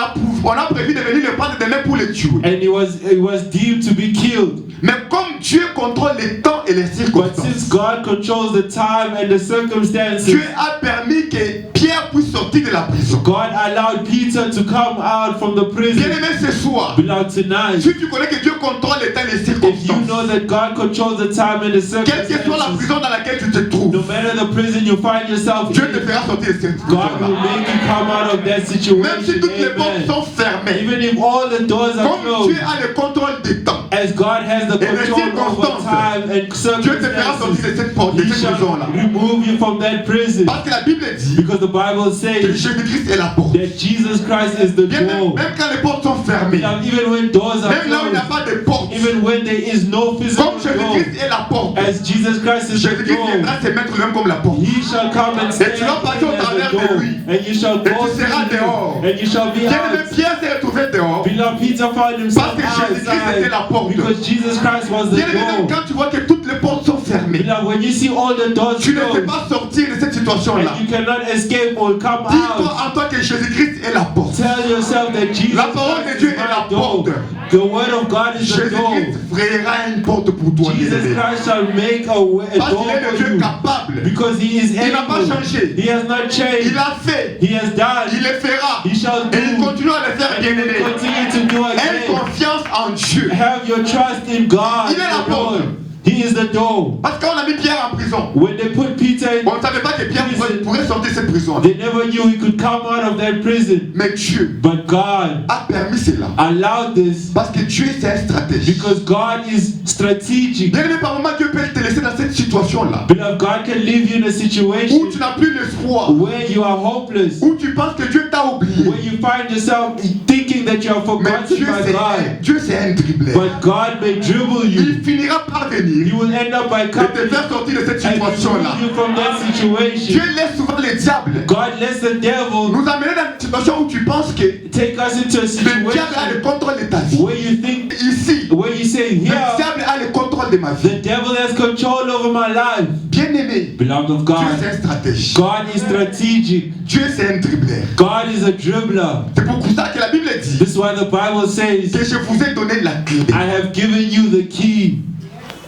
a prévu de venir le prendre demain pour le tuer. and he was deemed to be killed. Mais comme Dieu contrôle les temps et les But circonstances, since God controls the time and the circumstances, Dieu a permis que Pierre puisse sortir de la prison. God allowed Peter to come out from the prison. Bien-aimé, ce soir, Beloved, tonight, si tu connais que Dieu contrôle les temps et les if you circonstances, know that God controls the time and the quelle que soit la circumstances, prison dans laquelle tu te no trouves, matter the prison you find yourself Dieu te in, fera sortir de cette God will prison-là. make you come out of that Même si situation. toutes les portes Amen. sont fermées, Even if all the doors are comme Dieu closed, a le contrôle des temps, as God has the Et les control over circonstances, time and Dieu te fera sortir circumstances, de cette porte, de He cette shall prison-là. remove you from that prison. Parce que la Bible dit Because the Bible que says Jésus-Christ est la porte. that Jesus Christ is the Bien, door. même quand les portes sont fermées, Now, even when doors are même là où il n'y a closed, pas de porte, even when there is no physical comme door, Jésus-Christ est la porte, as Jesus Christ is the Jésus-Christ door, viendra se mettre lui-même comme la porte. He shall come and stand tu vas passer au in as travers the de door, lui. and you shall Et go tu seras through dehors. him, and you shall be Bien-aimé, out. Pierre s'est retrouvé dehors. Beloved, Peter found himself Parce que Jésus-Christ était la outside porte. because Jesus Christ was the Bien-aimé, même door. quand tu vois que toutes les portes sont fermées, Beloved, when you see all the doors tu ne sais closed, pas sortir de cette situation-là. and you cannot escape or come Dis-toi out, en toi que Jésus-Christ est la porte. tell yourself that Jesus La parole de Christ Dieu is est la my door. porte. The word of God is the door. Jésus-Christ frayera une porte pour toi, Jesus bien-aimé. Christ shall make a Parce door qu'il est le for Dieu you capable. because He is Il n'a pas able. changé. He has not Il changed. a fait. He has done. Il le fera. He shall Et il do. continue à le faire, And He will bien-aimé. continue to do Aie again. confiance en Dieu. Have your trust in God. Il est la the Lord. porte. He is the door. Parce qu'on a mis Pierre en prison. When they put Peter in, On ne savait pas que Pierre pourrait sortir de cette prison. they never knew he could come out of that prison. Mais Dieu But God a permis cela. allowed this Parce que Dieu c'est un stratège. because God is strategic. Bien-aimé, par moment, Dieu peut te laisser dans cette situation-là. Beloved, God can leave you in a Où situation tu n'as plus l'espoir. where you are hopeless, Où tu penses que Dieu t'a oublié. where you find yourself thinking that you are Mais forgotten by God. Dieu c'est un dribbleur. But God may dribble you. Il finira par venir He will end up by et coming te faire sortir de cette and situation-là. remove you from that situation. Dieu laisse souvent les diables God lets the devil nous amener dans une situation où tu penses que le take us into a diable a le situation contrôle de ta vie. where you think, Ici, where you say, le here, diable a le contrôle de ma the vie. devil has control over my life. Bien-aimé, Beloved of Dieu God, c'est un stratège. God is strategic. Dieu c'est un dribbleur. God is a dribbler. C'est pour ça que la Bible dit This is why the Bible says, que je vous ai donné la clé. I have given you the key.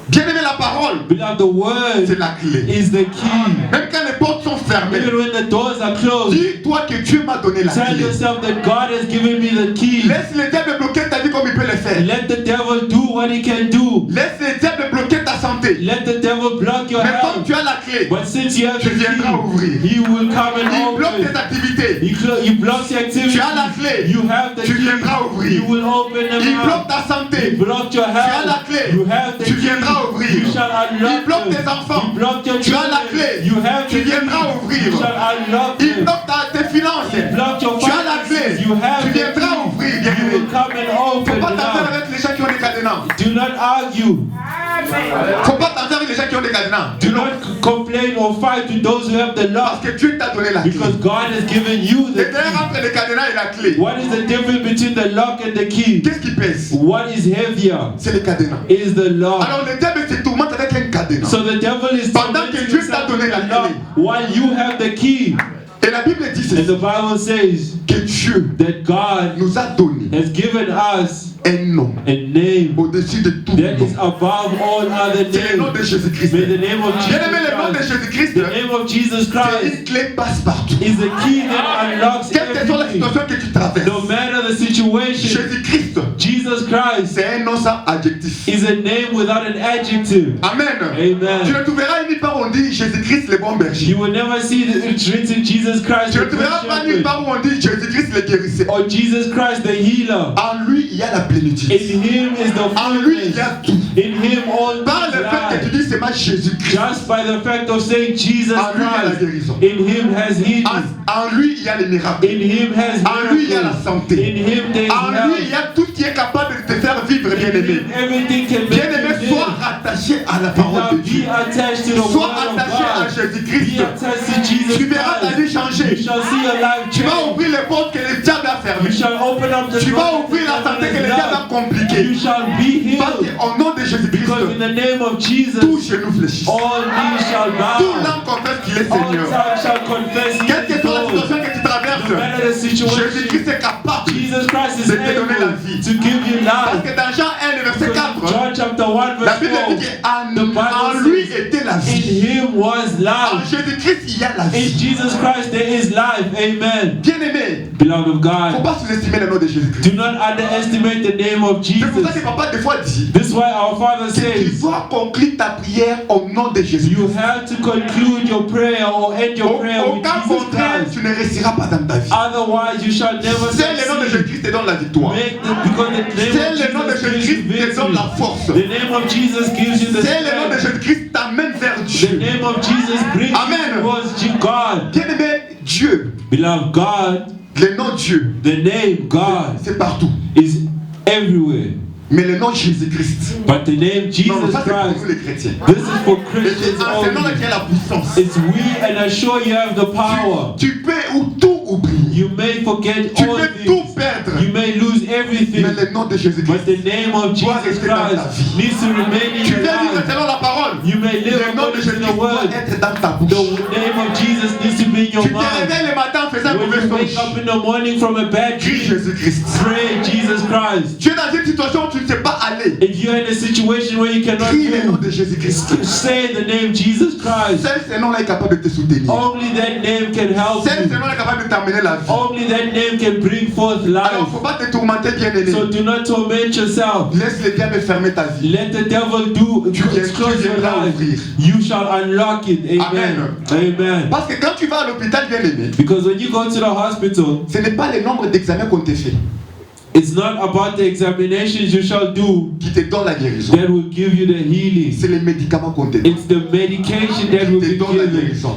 Bien-aimé, la parole, Beloved, the word c'est la clé. is the key. Même quand les portes sont fermées, Even when the doors are closed, dis-toi que Dieu m'a donné la tell clé. yourself that God has given me the key. Laisse le diable bloquer ta vie comme il peut le faire. Let the devil do what he can do. Laisse le diable bloquer ta santé. Let the devil block your Mais comme health. tu as la clé, But since you have tu the viendras ouvrir. key, he will come Il and bloque open. tes activités. He blocks the activity. Tu as la clé. You have the Tu key. viendras ouvrir. You will open them Il up. bloque ta He santé. blocked your Tu as la health. clé. You have the Tu key. viendras ouvrir. You shall unlock Il bloque them. tes enfants. He blocked your Tu as la children. clé. You have Tu the key. viendras ouvrir. You shall unlock Il them. bloque tes finances. He blocked your Tu as la finances. clé. You have Tu the viendras key. ouvrir. You Bien-aimé. will come and Faut open pas it t'affaire up. avec les gens qui ont des cadenas. cadenas. Do not argue. Faut pas t'entendre avec les gens qui ont des cadenas. Do not complain or fight with those who have the Parce lock. que Dieu t'a donné la clé. Because God has given you Et the d'ailleurs, key. entre le cadenas et la clé, What is the difference between the lock and the key? qu'est-ce qui pèse? What is heavier? C'est le cadenas. Is the lock. Alors le diable se tourmente avec un cadenas. So the devil is Pendant que tormenting Dieu himself t'a donné with la the lock clé. while you have the key. Et la Bible dit And ceci, the Bible says que Dieu that God nous a donné has given us un nom a name au-dessus de tout that nom. is above all other C'est le nom names. de Jésus-Christ. May the name of Bien aimé, le nom de Jesus Christ, Jésus-Christ, the name of Jesus c'est Christ une clé passe-partout. is the key that unlocks Quelle que soit la everything. situation que tu traverses, No matter the situation, Jésus-Christ, Jesus Christ c'est un nom sans adjectif. is a name without an adjective. Amen. Amen. Tu ne trouveras nulle part où on dit Jésus-Christ le bon berger. You will never see that it's written Jesus Christ Tu the ne good trouveras pas nulle shepherd part où on dit Jésus-Christ le guérisseur. or Jesus Christ the healer. En lui, il y a la plénitude. In him is the En lui, il y fullness. a tout. In him all Par le fait que tu things lie. dis c'est ma Jésus-Christ, Just by the fact of saying Jesus en lui, il y a la Christ, guérison. in him has healing. En lui, il y a les miracles. In him has En lui, il y a la miracles. santé. In him there is En lui, il y health. a tout qui est capable de te faire vivre, In bien-aimé. him everything can make Bien-aimé, you sois live. rattaché à la parole Now de be Dieu. attached to the Sois word of attaché à God. Be Jésus-Christ. attached to Jesus Tu verras ta Christ. vie You changer. shall see your life Tu vas change. ouvrir les portes que le diable a You fermées. shall open up the Tu vas door ouvrir la santé que le that diable a is compliquée. locked. You shall be Parce healed. qu'au nom de Because in Jésus-Christ, the name of Jesus, tout genou fléchit. all knees shall Tout bow. l'âme confesse qu'il est All Seigneur. tongue shall confess He Quelle que is soit la Lord. situation que tu No traverses, matter the situation, Jésus-Christ est capable. Jesus Christ is de te donner la able vie. to give you Parce life. que dans Jean 1, le verset 4, John chapter 1 la verse Bible 4, dit qu'en lui était la in vie. him was En life. Jésus-Christ, il y a la In vie. Jesus Christ there is life. Amen. Bien-aimé, Beloved of il ne faut God, pas sous-estimer le nom de Jésus-Christ. do not underestimate the name of C'est pour ça que Jesus. papa des fois dit This is why our Father que tu says, dois conclure ta prière au nom de Jésus. you have to conclude your prayer or end your prayer Au with cas Jesus contraire, Christ. tu ne réussiras pas dans ta vie. Otherwise, you shall never C'est le nom de succeed. Jésus-Christ te donne la victoire. Because the C'est name of le nom de Jesus gives Jésus-Christ you te donne victory. la force. The name of Jesus gives you the C'est le nom de strength. Jésus-Christ t'amène vers The Dieu. name of Jesus brings Amen. you towards God. Bien-aimé, Dieu, Beloved, God, le nom Dieu, the name God c'est partout. is everywhere. Mais le nom Jésus-Christ, But the name non, Jesus ça c'est pour nous Christ, les chrétiens. this is for Et Christians c'est en ce nom-là only. qu'il y a la puissance. It's we and I sure you have the power. Tu peux ou tout oublier. You may forget Tu all peux things. tout perdre. You may lose everything. Mais le nom de Jésus-Christ, But the name of doit Jesus rester dans ta Christ vie. needs to remain in tu your peux vivre life. selon la parole. You may live Le nom de according to Jésus-Christ the doit word. être dans ta bouche. The name of Jesus needs to be in your Tu te mouth. réveilles le matin en faisant un When mauvais you wake songe. up in the morning from a bad Crie dream, Jésus-Christ. pray Jesus Christ. Tu es dans une situation où tu ne sais pas aller. If you're in a situation where you cannot Crie le nom move, de Jésus-Christ. say the name Jesus Christ. Seul ce nom-là est capable de te soutenir. Only that name can help Seul ce you. nom-là est capable de t'amener la vie. Only that name can bring forth Alors, il ne life. faut pas te tourmenter, bien-aimé. So do not torment yourself. Laisse le diable fermer ta vie. Let the devil do Tu close your viendras life. ouvrir. You shall unlock it. Amen. Amen. Parce que quand tu vas à l'hôpital, bien-aimé, Because when you go to the hospital, ce n'est pas le nombre d'examens qu'on te fait it's not about the examinations you shall do qui te donne la guérison. that will give you the healing. C'est les médicaments qu'on te donne. It's the medication that will be given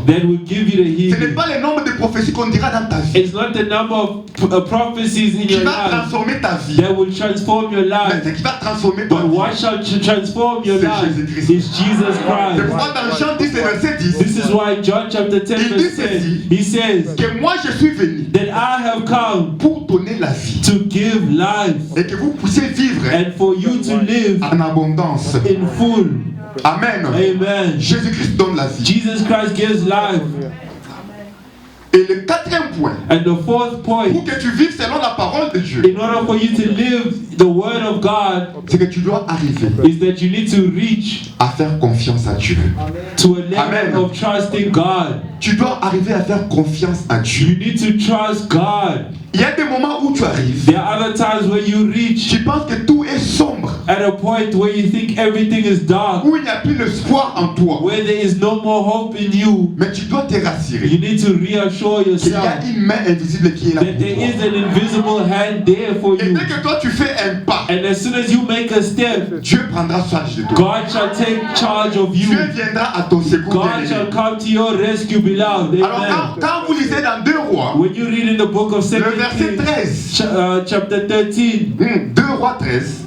that will give you the Ce n'est healing. pas le nombre de prophéties qu'on dira dans ta vie It's not the number of prophecies in qui your va life transformer ta vie. that will transform your Mais life. ce qui va transformer ta But vie, what shall transform your C'est life Jésus-Christ. is Jesus c'est Christ. pourquoi dans Jean 10, le verset 10, This is why John chapter 10 Il dit verse 10, ceci. he says que moi je suis venu that I have come pour donner la vie to give life et que vous puissiez vivre and for you to live en abondance. in full. Amen. Amen. Jésus-Christ donne la vie. Jesus Christ gives life. Et le quatrième point, And the fourth pour point, que tu vives selon la parole de Dieu, in order for you to live the word of God, c'est que tu dois arriver is that you need to reach à faire confiance à Dieu. to a level Amen. of trusting God. Tu dois arriver à faire confiance à Dieu. You need to trust God. Il y a des moments où tu arrives, There are other times where you reach tu penses que tout est sombre, at a point where you think everything is dark, où il n'y a plus l'espoir en toi. where there is no more hope in you. Mais tu dois te rassurer You need to reassure qu'il y yourself a une main invisible qui est là that pour there toi. is an invisible hand there for Et you. dès que toi tu fais un pas, And as soon as you make a step, Dieu prendra charge de toi. God shall take charge of you. Dieu viendra à ton secours. God bien-aimé. shall come to your rescue, beloved. Alors Amen. quand vous lisez dans 2 Rois, When you read in the book of 2 le verset Kings, 13, chapter 13, 2 Rois 13,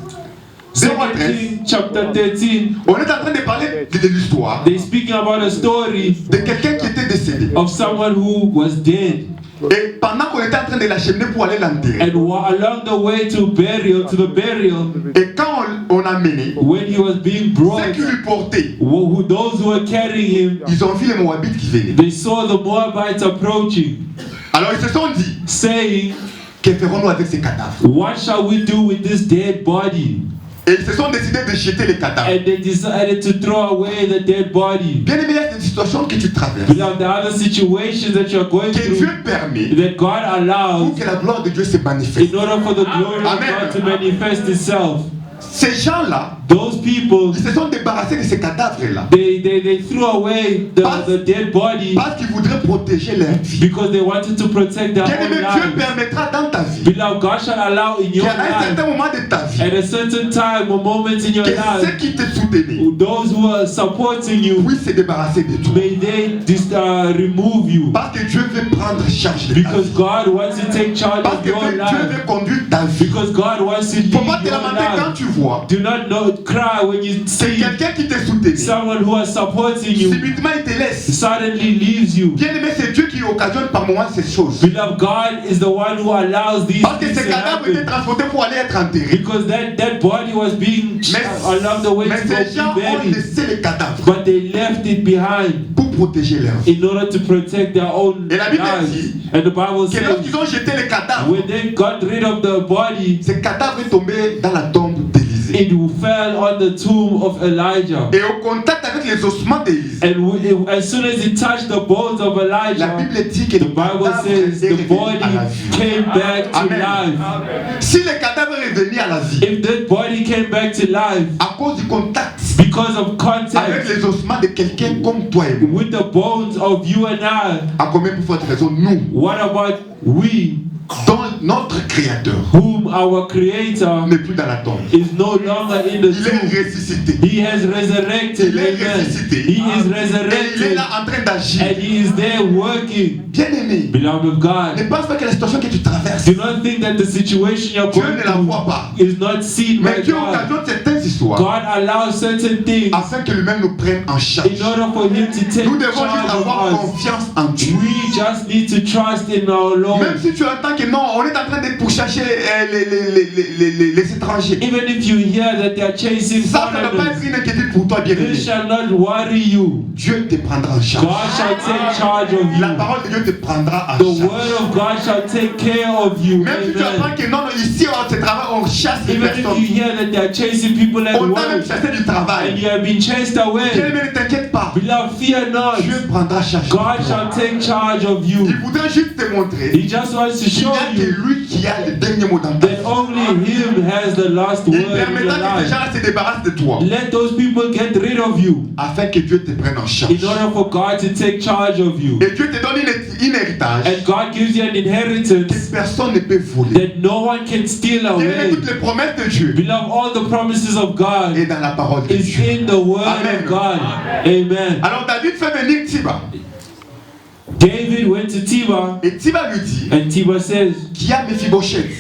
2 Rois 13, chapter 13, on est en train de parler de l'histoire they're speaking about a story de quelqu'un qui était décédé. of someone who was dead. Et pendant qu'on était en train de l'acheminer pour aller l'enterrer, And along the way to the burial, et quand on a mené, when he was being brought, ceux qui lui portaient, those who were carrying him, ils ont vu les Moabites qui venaient. they saw the Moabites approaching, Alors ils se sont dit, saying, que ferons-nous avec ces cadavres? what shall we do with this dead body? Et ils se sont décidés de jeter les cadavres. And they decided to throw away the dead body. Bien aimé, il y a des situations que tu traverses, Without the other situations that you're going que through, Dieu permet that God pour allows que la gloire de Dieu se manifeste. in order for the glory of Amen. God to manifest itself. Ces gens-là, Those people, ils se sont débarrassés de ces cadavres-là they threw away the dead body parce qu'ils voudraient protéger leur vie. because they wanted to protect their Bien own aimé, Dieu lives. permettra dans ta vie Beloved, God shall allow in your qu'à un life, certain moment de ta vie, at a certain time or moment in your que ceux life, qui te soutenaient those who are supporting you, puissent se débarrasser de toi. may they remove you. Parce que Dieu veut prendre charge de ta Because vie. God wants to take charge Parce of que your Dieu life. veut conduire ta vie. Because God wants to Il ne lead faut pas te your lamenter quand life. tu vois Do not cry when you c'est see quelqu'un qui te soutenait. someone who is supporting you Subitement, il te laisse. suddenly leaves you. Bien aimé, c'est Dieu qui occasionne par moments ces choses. Beloved, God is the one who allows these Parce que things ces to cadavres étaient happen. transportés pour aller être enterrés. Because that body was being along the way Mais to go ces gens be ont buried. laissé les cadavres But they left it behind pour protéger leur vie. in order to protect their own Et la Bible lives. dit And the Bible Que says, lorsqu'ils ont jeté les cadavres, when they got rid of the body, ces cadavres sont tombés dans la tombe d'Élisée. it fell on the tomb of Elijah. Et au contact avec les ossements d'Élisée, And as soon as it touched the bones of la Elijah, Bible dit que the le Bible cadavre says est the revenu body à la vie. came back to Amen. life. Si le cadavre est revenu à la vie, If that body came back to life à cause du contact because of avec contact les ossements de quelqu'un comme toi et moi, with the bones of you and I, à combien pour forte raison, nous, what about we, dont notre Créateur whom our Creator n'est plus dans la tombe? is no longer in the Il est tomb? ressuscité. He has resurrected. Il est Amen. ressuscité. He is Et il est resurrected là en train d'agir. and He is there working. Bien aimé, Beloved of ne God, pense pas que la situation que tu traverses, do not think that the situation you're Dieu going ne la voit pas. through is not seen by Mais Dieu God. occasionne certaines histoires God allows certain things afin que lui-même nous prenne en charge. in order for Him to take Nous devons juste charge avoir of us. confiance en Dieu. We just need to trust in our Lord. Même si tu entends que non, on est en train de pourchasser les étrangers. Even if you hear that they are chasing Ça ne va pas être foreigners, une inquiétude pour toi, bien aimé. this shall not worry you. Dieu te prendra en charge. God shall take charge of La you. parole de Dieu te prendra en The charge. word of God shall take care of you. Même si tu Amen. apprends que non, ici on se travaille, on chasse les Even if you personnes. hear that they are chasing people at On t'a même work chassé du and travail. you have been chased Bien away, aimé, ne t'inquiète pas. beloved, fear not. Dieu prendra charge. de God toi. shall take charge of Il you. voudrait juste te montrer He just wants to qu'il show n'y a que you lui qui a le dernier mot dans ta vie. that only Him has the last Il word in your permettra que ces life. gens-là se débarrassent de toi Let those people get rid of you afin que Dieu te prenne en charge. in order for God to take charge of you. Et Dieu te donne une héritage And God gives you an que inheritance personne ne peut voler. that no one can steal Bien aimé, away. toutes les promesses de Dieu Beloved, all the promises of God est dans la parole de is Dieu. in the word Amen. of God. Amen. Alors David fait venir Tiba. David went to Tiba Et Tiba lui dit and Tiba says, qu'il y a Mephibosheth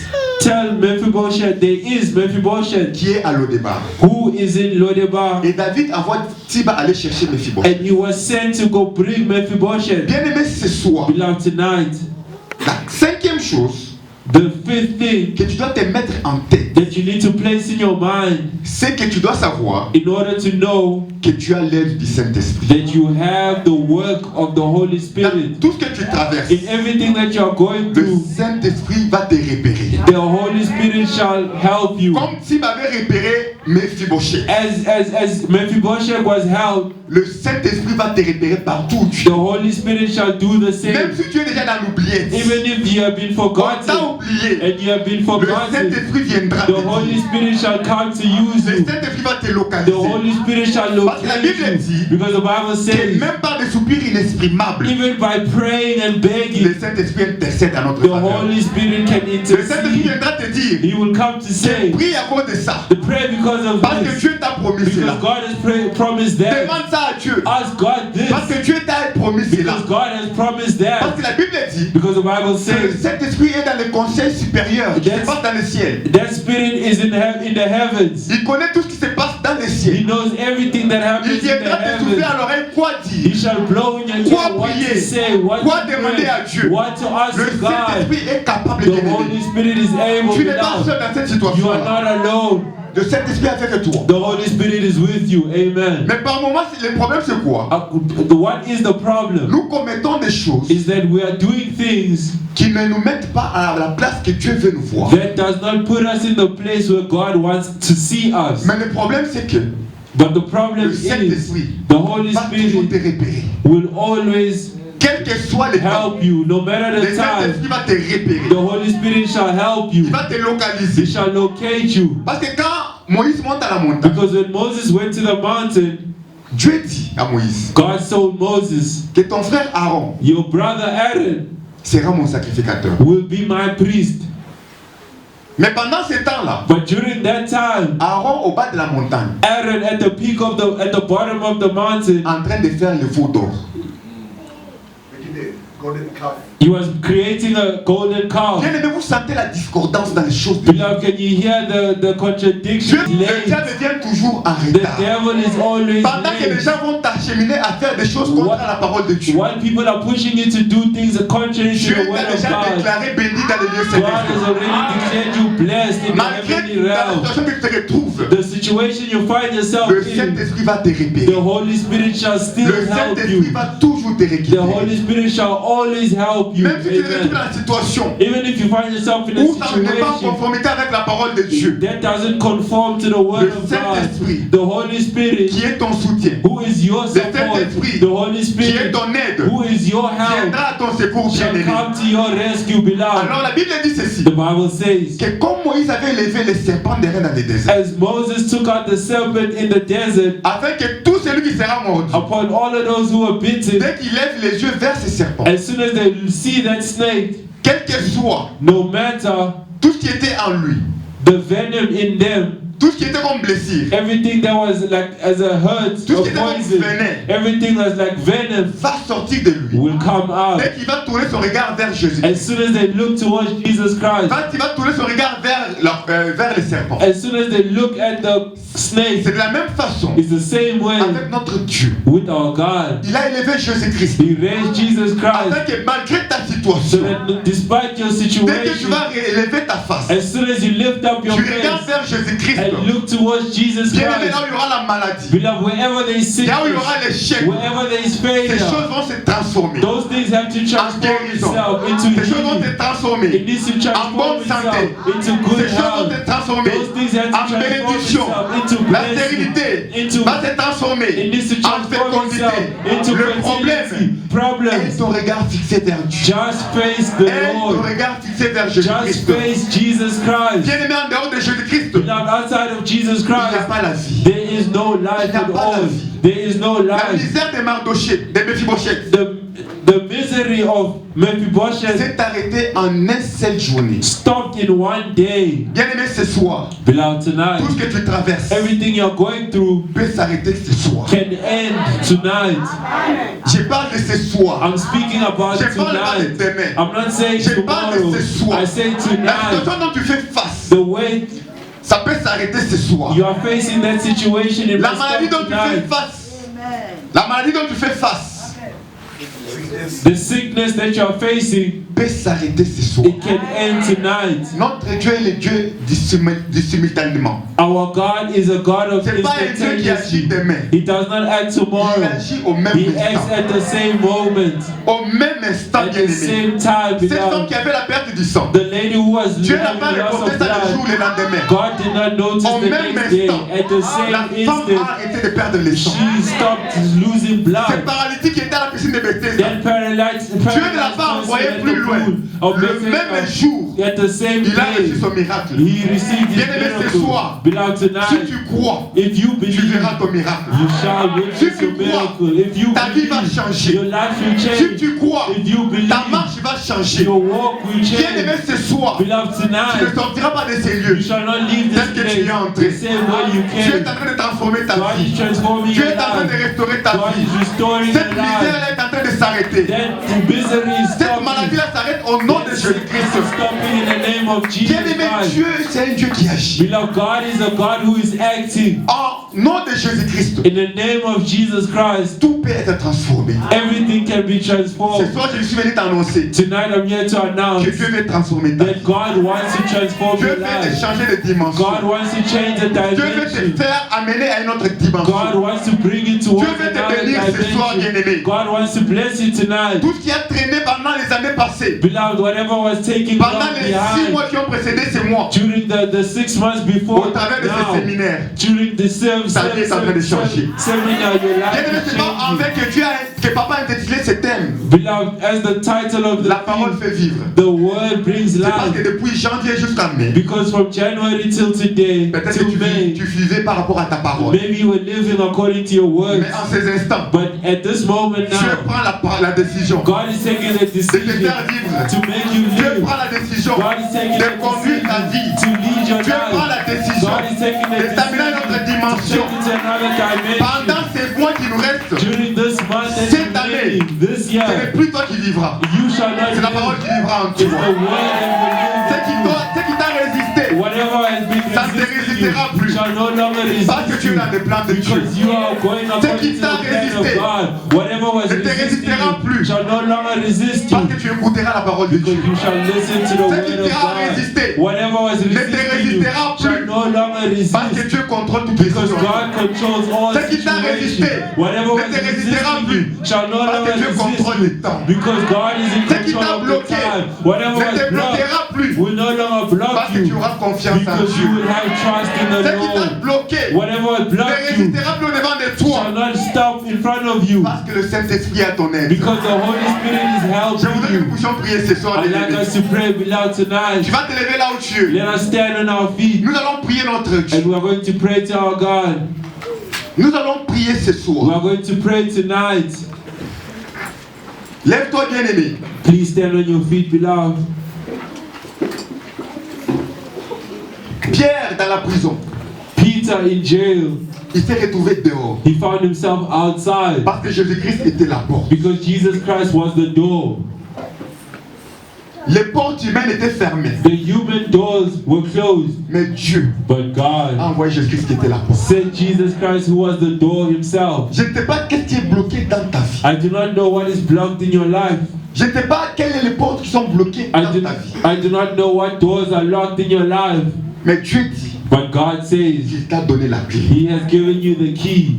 tell Mephibosheth, there is Mephibosheth qui est à Lodébar. who is in Lodebar. Et David envoie Tiba aller chercher Mephibosheth. And he was sent to go bring Mephibosheth. Bien aimé, ce soir, Beloved, tonight, la cinquième chose the fifth thing que tu dois te mettre en tête, that you need to place in your mind c'est que tu dois savoir in order to know que tu as l'aide du Saint-Esprit. that you have the work of the Holy Dans Spirit. tout ce que tu traverses, In everything that you are going le through, Saint-Esprit va te repérer. the Holy Spirit shall help you. Comme Tiba avait repéré Mephibosheth, As Mephibosheth was helped, le Saint-Esprit va te repérer partout où tu the es. Holy Spirit shall do the Même same. si tu es déjà dans l'oubliette, Even if you have been on t'a forgotten oublié, and you have been le forgotten, Saint-Esprit viendra the te Holy dire. Spirit shall come to use Le you. Saint-Esprit va te The localiser. Holy Spirit shall Parce que la Bible locate dit you. Because the Bible que says, même par des soupirs inexprimables, even by praying and begging, le Saint-Esprit intercède à notre the faveur. Holy Spirit can Le Saint-Esprit intercede. viendra te dire, He will come to j'ai say, prié à cause de ça. the prayer because because of Parce que this. Dieu t'a promis cela. Because God has promised that. Demande ça à Dieu. Ask God this. Parce que Dieu t'a promis cela. Because God has promised Parce that. que la Bible dit Because the Bible que le says Saint-Esprit est dans le conseil supérieur qui se That's- passe dans le ciel. that Spirit is in the heavens. Il connaît tout ce qui se passe dans le He ciel. knows everything that Il happens in the viendra te souffler à heavens. l'oreille quoi He dire. shall blow in your Quoi ear what prier? to say, what Quoi to demander à pray, Dieu? what to ask Le God. Saint-Esprit est capable The de Holy t'aider. Spirit is able Tu to n'es pas help. seul dans cette You situation. are not alone. Le Saint-Esprit est avec toi. The Holy Spirit is with you. Amen. Mais par moments, le problème c'est quoi? What is the problem? Nous commettons des choses Is that we are doing things qui ne nous mettent pas à la place que Dieu veut nous voir. that does not put us in the place where God wants to see us. Mais le problème c'est que But the problem le is Saint-Esprit the Holy va toujours te Spirit repérer. will always Quel que soit le temps, help you, no matter le the time. Saint-Esprit va te repérer. The Holy Spirit shall help you. Il va te He localiser. shall locate you. Parce que quand Moïse monte à la montagne, Because when Moses went to the mountain, Dieu dit à Moïse God told Moses, que ton frère Aaron your brother Aaron sera mon sacrificateur. will be my priest. Mais pendant ce temps-là, But during that time, Aaron au bas de la montagne, Aaron at the peak of at the bottom of the mountain, en train de faire le veau d'or. he was creating a golden calf. Bien aimé, vous sentez la discordance dans les choses de Dieu. Beloved, can you hear the contradiction? Le diable vient toujours en The retard. devil is always Pendant que les late. gens vont t'acheminer à faire des choses contre la parole de Dieu, While people are pushing you to do things contrary to Dieu the t'a word of déjà God, déclaré béni dans les lieux God has célestes. already declared you blessed in the Malgré heavenly la realm. situation que tu te retrouves, The situation you find yourself le in, Saint-Esprit va te the repérer. Holy Spirit shall still Le help Saint-Esprit you. va toujours te The Holy récupérer. Spirit shall always help you. Même si tu te retrouves Amen. dans la situation Even if you find yourself in a où ça n'est pas en situation conformité avec la parole de Dieu, that doesn't conform to the word Le of Saint-Esprit, God, the Holy Spirit, qui est ton soutien, who is your support, Saint-Esprit, the Holy qui est Spirit, ton aide, who is your help, viendra à ton secours shall bien-aimé. come to your rescue, beloved. Alors la Bible dit ceci, The Bible says, que comme Moïse avait élevé les serpents des reins dans le désert, as Moses took out the serpent in the desert, afin que tout celui qui sera mordu, upon all of those who were bitten, dès qu'il lève les yeux vers ces serpents, as soon as they see that snake, quel que soit no matter tout ce qui était en lui, the venom in them, tout ce qui était comme blessure, everything that was like as a hurt tout ce or qui était comme poison, venin, everything that's like venom va sortir de lui. will come out. Dès qu'il va tourner son regard vers Jésus, As soon as they look towards Jesus Christ, quand il va tourner son regard vers les serpents, as soon as they look at the snake, c'est de la même façon it's the same way avec notre Dieu. with our God. Il a élevé Jésus-Christ, He raised Jesus afin Christ que malgré ta so situation, that despite your dès que tu situation, vas élever ta face, as soon as you lift up your tu regardes face vers Jésus-Christ, and look towards Jesus bien aimé, Christ, là où il y aura la maladie, beloved, wherever there is sickness, là où il y aura l'échec, wherever there is ces failure, choses vont se transformer those things have to en transform guérison. itself into Ces choses vont healing. se transformer It needs to en transform bonne santé. itself into Ces good choses vont health. se transformer Those things have to en transform bénédiction. itself into La blessing, stérilité into va se transformer it needs to en transform itself fécondité. into Le fertility. problème est Problems. ton regard fixé vers Dieu. Just face the Est ton Lord. regard fixé vers Just Jésus-Christ. face Jesus Christ. Bien aimé, en dehors de Jésus-Christ, il n'y Beloved, outside of Jesus a Christ, pas la vie. there is no life Il n'y a at pas la all. vie. There is no La life. misère de Mardochée, de Mephibosheth, The misery of Mephibosheth s'est arrêtée en une seule journée. stopped in one day. Bien aimé, ce soir, Beloved, tout ce tonight, que tu traverses everything you're going through peut s'arrêter ce soir. can end tonight. Je parle de ce soir. I'm speaking about Je parle pas de tonight. demain. I'm not saying Je parle tomorrow. de ce soir. I say La tonight. situation dont tu fais face, The way ça peut s'arrêter ce soir. you are facing that situation in La maladie dont tu fais tonight. face, la maladie dont tu fais face, The sickness that you are facing, peut s'arrêter ce soir. it can end tonight. Notre Dieu est le Dieu du simultanément. Our God is a God of C'est pas un Dieu qui agit instantaneously. demain. He does not act Il tomorrow. agit au même He acts instant. at the same moment, Au même instant, at bien the aimé. same time. Cette femme Beloved. qui avait la perte du sang, The lady who was Dieu n'a having pas loss reporté of ça le jour blood, le lendemain. God did not notice Au the même next day. instant, At the la same femme instant, a arrêté de perdre le sang. she stopped losing Ce blood. paralytique qui était à la piscine de Bethesda, That paralyzed Dieu ne l'a pas envoyé plus loin. Le même jour, at the same il a reçu day, son miracle. he received his Bien-aimé, ce miracle. soir, Beloved, Si tonight, tu crois, if you tu believe, verras ton miracle. you shall Si witness tu your crois, miracle. If you ta vie va believe, changer. your life will Si change. tu crois, If you believe, ta marche va va changer. Your walk will Bien-aimé, change. ce soir, Beloved, tu ne tonight, sortiras pas de ces lieux. you shall not leave this Tel que tu y es place entré. the same way you Tu es en came. train de transformer ta God is vie. transforming Tu your es en train de life. restaurer ta God vie. is restoring Cette your life. misère est en train de s'arrêter. Then the misery is Cette stopping. maladie-là s'arrête au nom de This Jésus-Christ. is stopping in the name of Jesus Bien-aimé, Christ. Dieu, c'est un Dieu qui agit. Beloved, God is a God who is acting. En nom de Jésus-Christ, In the name of Jesus Christ, tout peut être transformé. everything can be Ce transformed. soir, je suis venu t'annoncer Tonight I'm here to announce que Dieu veut transformer ta vie. that God wants to transform Dieu your veut te life. changer de dimension. God wants to change the Dieu veut te dimension. faire amener à une autre dimension. God wants to bring you towards Dieu veut te another bénir ce soir, dimension. bien-aimé. God wants to bless you tonight. Tout ce qui a traîné pendant les années passées, Beloved, whatever was taking pendant long les 6 mois behind qui ont précédé ces mois, during the 6 months before au travers de now, ces séminaires, during the Ta vie est en train de changer. seminar, your bien-aimé, life c'est is pas en changing. fait que papa a intitulé ce thème. Beloved, as the title of La the parole theme, fait vivre. the word brings C'est parce que life. depuis janvier jusqu'à mai, Because from January till today, peut-être que till May, tu vivais par rapport à ta parole. maybe you were living according to your words. Mais en ces instants, But at this moment Dieu now, prend la décision God is taking a de te decision faire vivre. to make you Dieu live. prend la décision God is taking de a conduire ta vie. decision to lead your Dieu prend life. la décision God is taking a de t'amener à une autre decision to dimension. take it to another dimension. Pendant ces mois qui nous restent, During this month and Cette année, this ce n'est year, plus toi qui vivras. you shall not C'est la parole live. qui vivra en It's the toi. word that Ce qui will live. ce qui t'a résisté, Whatever has been Ça ne te resisting you résistera plus. shall no longer parce que resist tu es you. dans des plans de Dieu. Because you are going according qui to t'a the plan résisté of God. Whatever was ne te resisting résistera plus. you shall no longer resist Parce que you. tu écouteras la parole de Because Dieu. you shall listen to the Ce qui word of t'aura God. résisté Whatever was ne te resisting you résistera plus. shall no longer Parce que resist. Dieu contrôle toute Because décision. God controls all Ce qui t'a résisté situations. Whatever ne was te résistera resisting plus. you shall no Parce longer que Dieu resist contrôle you. le temps. Because God is in Ce qui control t'a of the bloqué time. Whatever ne was te bloquera blocked plus. will no longer block Parce que tu you. auras confiance en Because you Dieu. will have trust in Ce the qui t'a Lord. bloqué Whatever was ne blocked you résistera plus au devant de toi. shall not stop in front of you. Parce que le Saint-Esprit est à ton aide. Because the Holy Spirit is Je voudrais helping que nous you. puissions prier ce soir. I'd like bien-aimés. us to pray beloved tonight. Tu vas te lever là où tu es. Let us stand on our feet Nous allons prier notre and Dieu. we are going to pray to our God. Nous allons prier ce We soir. are going to pray tonight. Lève-toi, bien-aimé. Please stand on your feet, beloved. Pierre dans la prison. Peter in jail, Il s'est retrouvé dehors. he found himself outside Parce que Jésus-Christ était la porte. because Jesus Christ was the door. Les portes humaines étaient fermées. The human doors were closed, Mais Dieu but God a envoyé Jésus-Christ qui était la porte. sent Jesus Christ who was the door himself. Je ne sais pas qu'est-ce qui est bloqué dans ta vie. I do not know what is blocked in your life. Je ne sais pas quelles sont les portes qui sont bloquées I dans do, ta vie. I do not know what doors are locked in your life. Mais Dieu dit But God says qu'il t'a donné la clé. He has given you the key.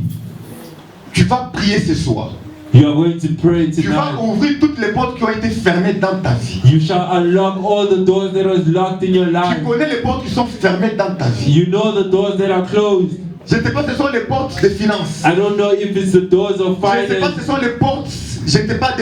Tu vas prier ce soir. You are going to pray Tu vas tonight. ouvrir toutes les portes qui ont été fermées dans ta vie. You shall unlock all the doors that was locked in your Tu life. connais les portes qui sont fermées dans ta vie. You know the doors that are closed. Je ne sais pas si ce sont les portes des finances. I don't know if it's the doors of Je ne sais pas si finance. ce sont les portes, je ne sais pas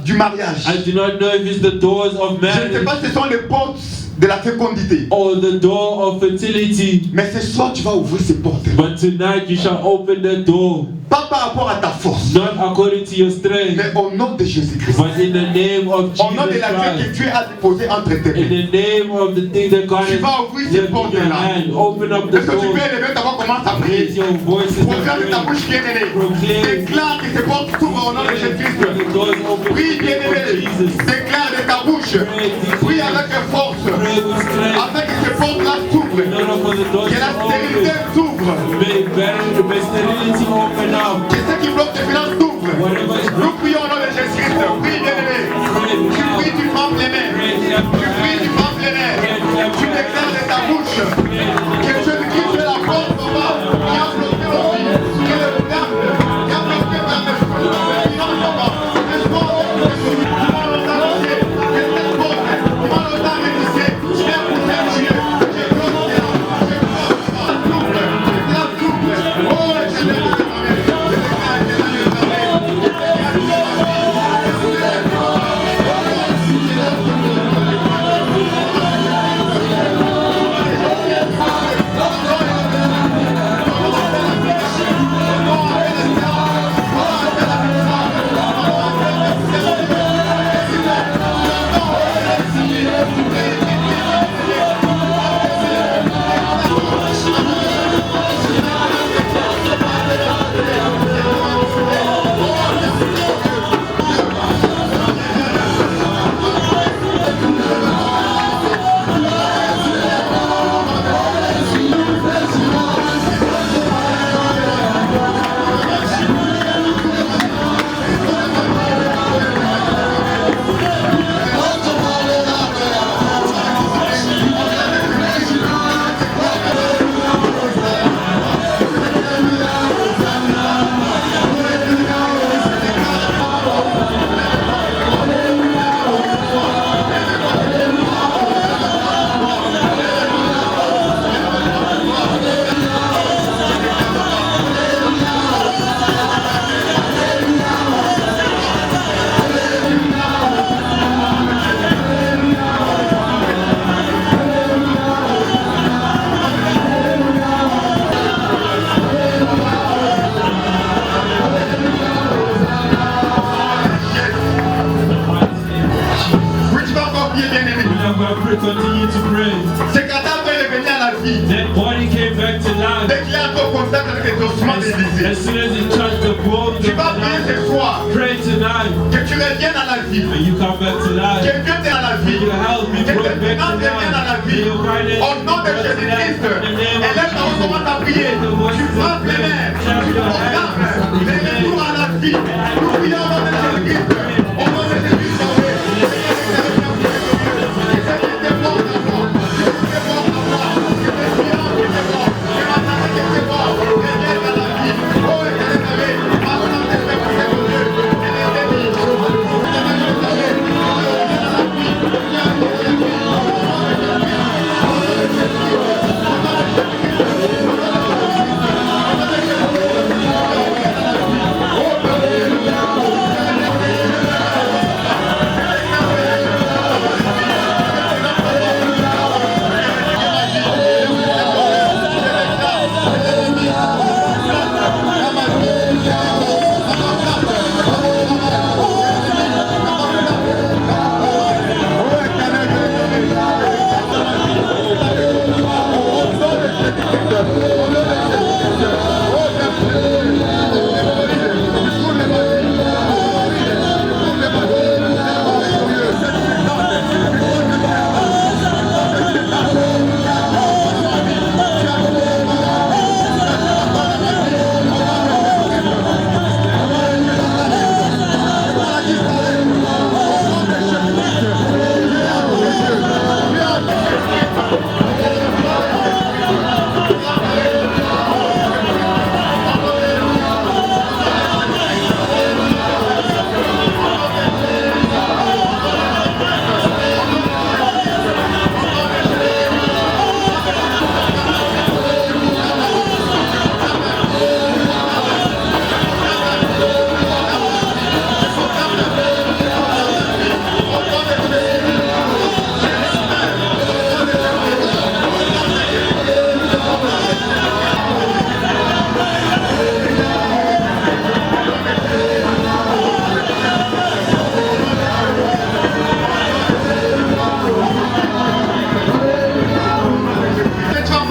du mariage. I do not know if it's the doors of Je ne sais marriage pas si ce sont les portes de la fécondité. or the door of fertility. Mais ce soir, tu vas ouvrir ces portes. But tonight you shall open the door, Pas par rapport à ta force, not according to your strength, mais au nom de Jésus-Christ. but in the name of Au nom de Jesus la clé Christ. que Dieu a déposée entre tes In mains. the name of the thing that God Tu has vas ouvrir ces left in your portes-là. hand, open up the Est-ce que tu door. peux élever ta voix, commence à prier. Raise your voices and Proclame de ta pray. bouche bien-aimée. Déclare que ces portes s'ouvrent au nom de Jésus-Christ. The doors open Prie in the name of bien-aimé. Jesus. Déclare de ta bouche. Prie avec force. Pray with strength. Afin que ces portes-là s'ouvrent. In order for the doors Que la to stérilité open. s'ouvre. May sterility open up. Que ce qui bloque tes finances s'ouvre. Whatever is Nous prions au nom de Jésus-Christ. Prie bien-aimé. Tu pries, tu frappes les mains. Tu pries, tu frappes les mains. Tu déclares de ta bouche que Jésus-Christ est la porte, papa, qui a bloqué nos vies, qui est le diable, qui a bloqué ta finances, papa. Laisse-moi tu vas nous annoncer que cette porte, tu vas nous arrêter. Viens pour faire Dieu. Je bloque là. Je bloque là. La souple. Oh, je déclare de ta main. Je déclare de ta main. prier, bien-aimé. Beloved, I pray, continue to pray. Ce cadavre est revenu à la vie. That body came back to life. Dès qu'il est encore en contact avec les ossements As d'Élysée. soon as it touched the bones Tu of vas prier ce life, soir. pray tonight. Que tu reviennes à la vie. And you come back to Que life. Dieu t'aide à la vie. Your health be Que tes brought back finances to reviennent à la life. vie. Your finances Au nom de be brought to Jésus-Christ. life. In the name of Élève ta voix, commence à prier. Tu frappes les mains. Tu proclames les retours à la vie. Nous prions au nom de Jésus-Christ. Au nom de Jésus-Christ.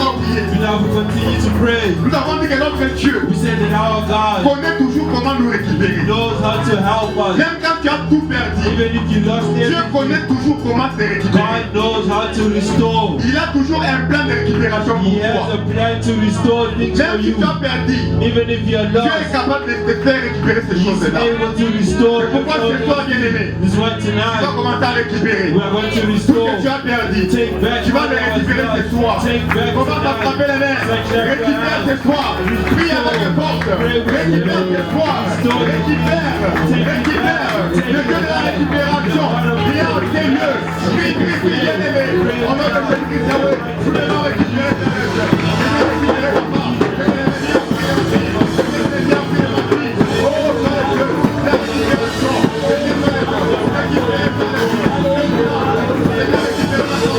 Continue to pray. Nous avons dit que notre Dieu We said that our God connaît toujours comment nous récupérer. knows how to help us. Même quand tu as tout perdu, Even if you lost Dieu everything, connaît toujours comment te récupérer. God knows how to restore. Il a toujours un plan de récupération He pour has toi. a plan to restore things for Même si you. tu as perdu, Even if you're Dieu est lost, capable de te faire récupérer ces He's choses-là. able to restore. C'est pourquoi ce soir, bien-aimé, This one tu vas tonight, commencer à récupérer. we are going to Tout restore. ce que tu as perdu, Take back tu vas what le was récupérer ce lost. soir. Take back Commence à frapper les mains. Récupère ce soir. Prie avec force. Récupère ce soir. Récupère. Le Dieu de la récupération. Viens en tes lieux. Prie, prie, prie, bien-aimé. Au nom de Jésus-Christ, Yahweh, nous devons récupérer ce Dieu. Nous devons récupérer papa. Oh, Dieu, la récupération.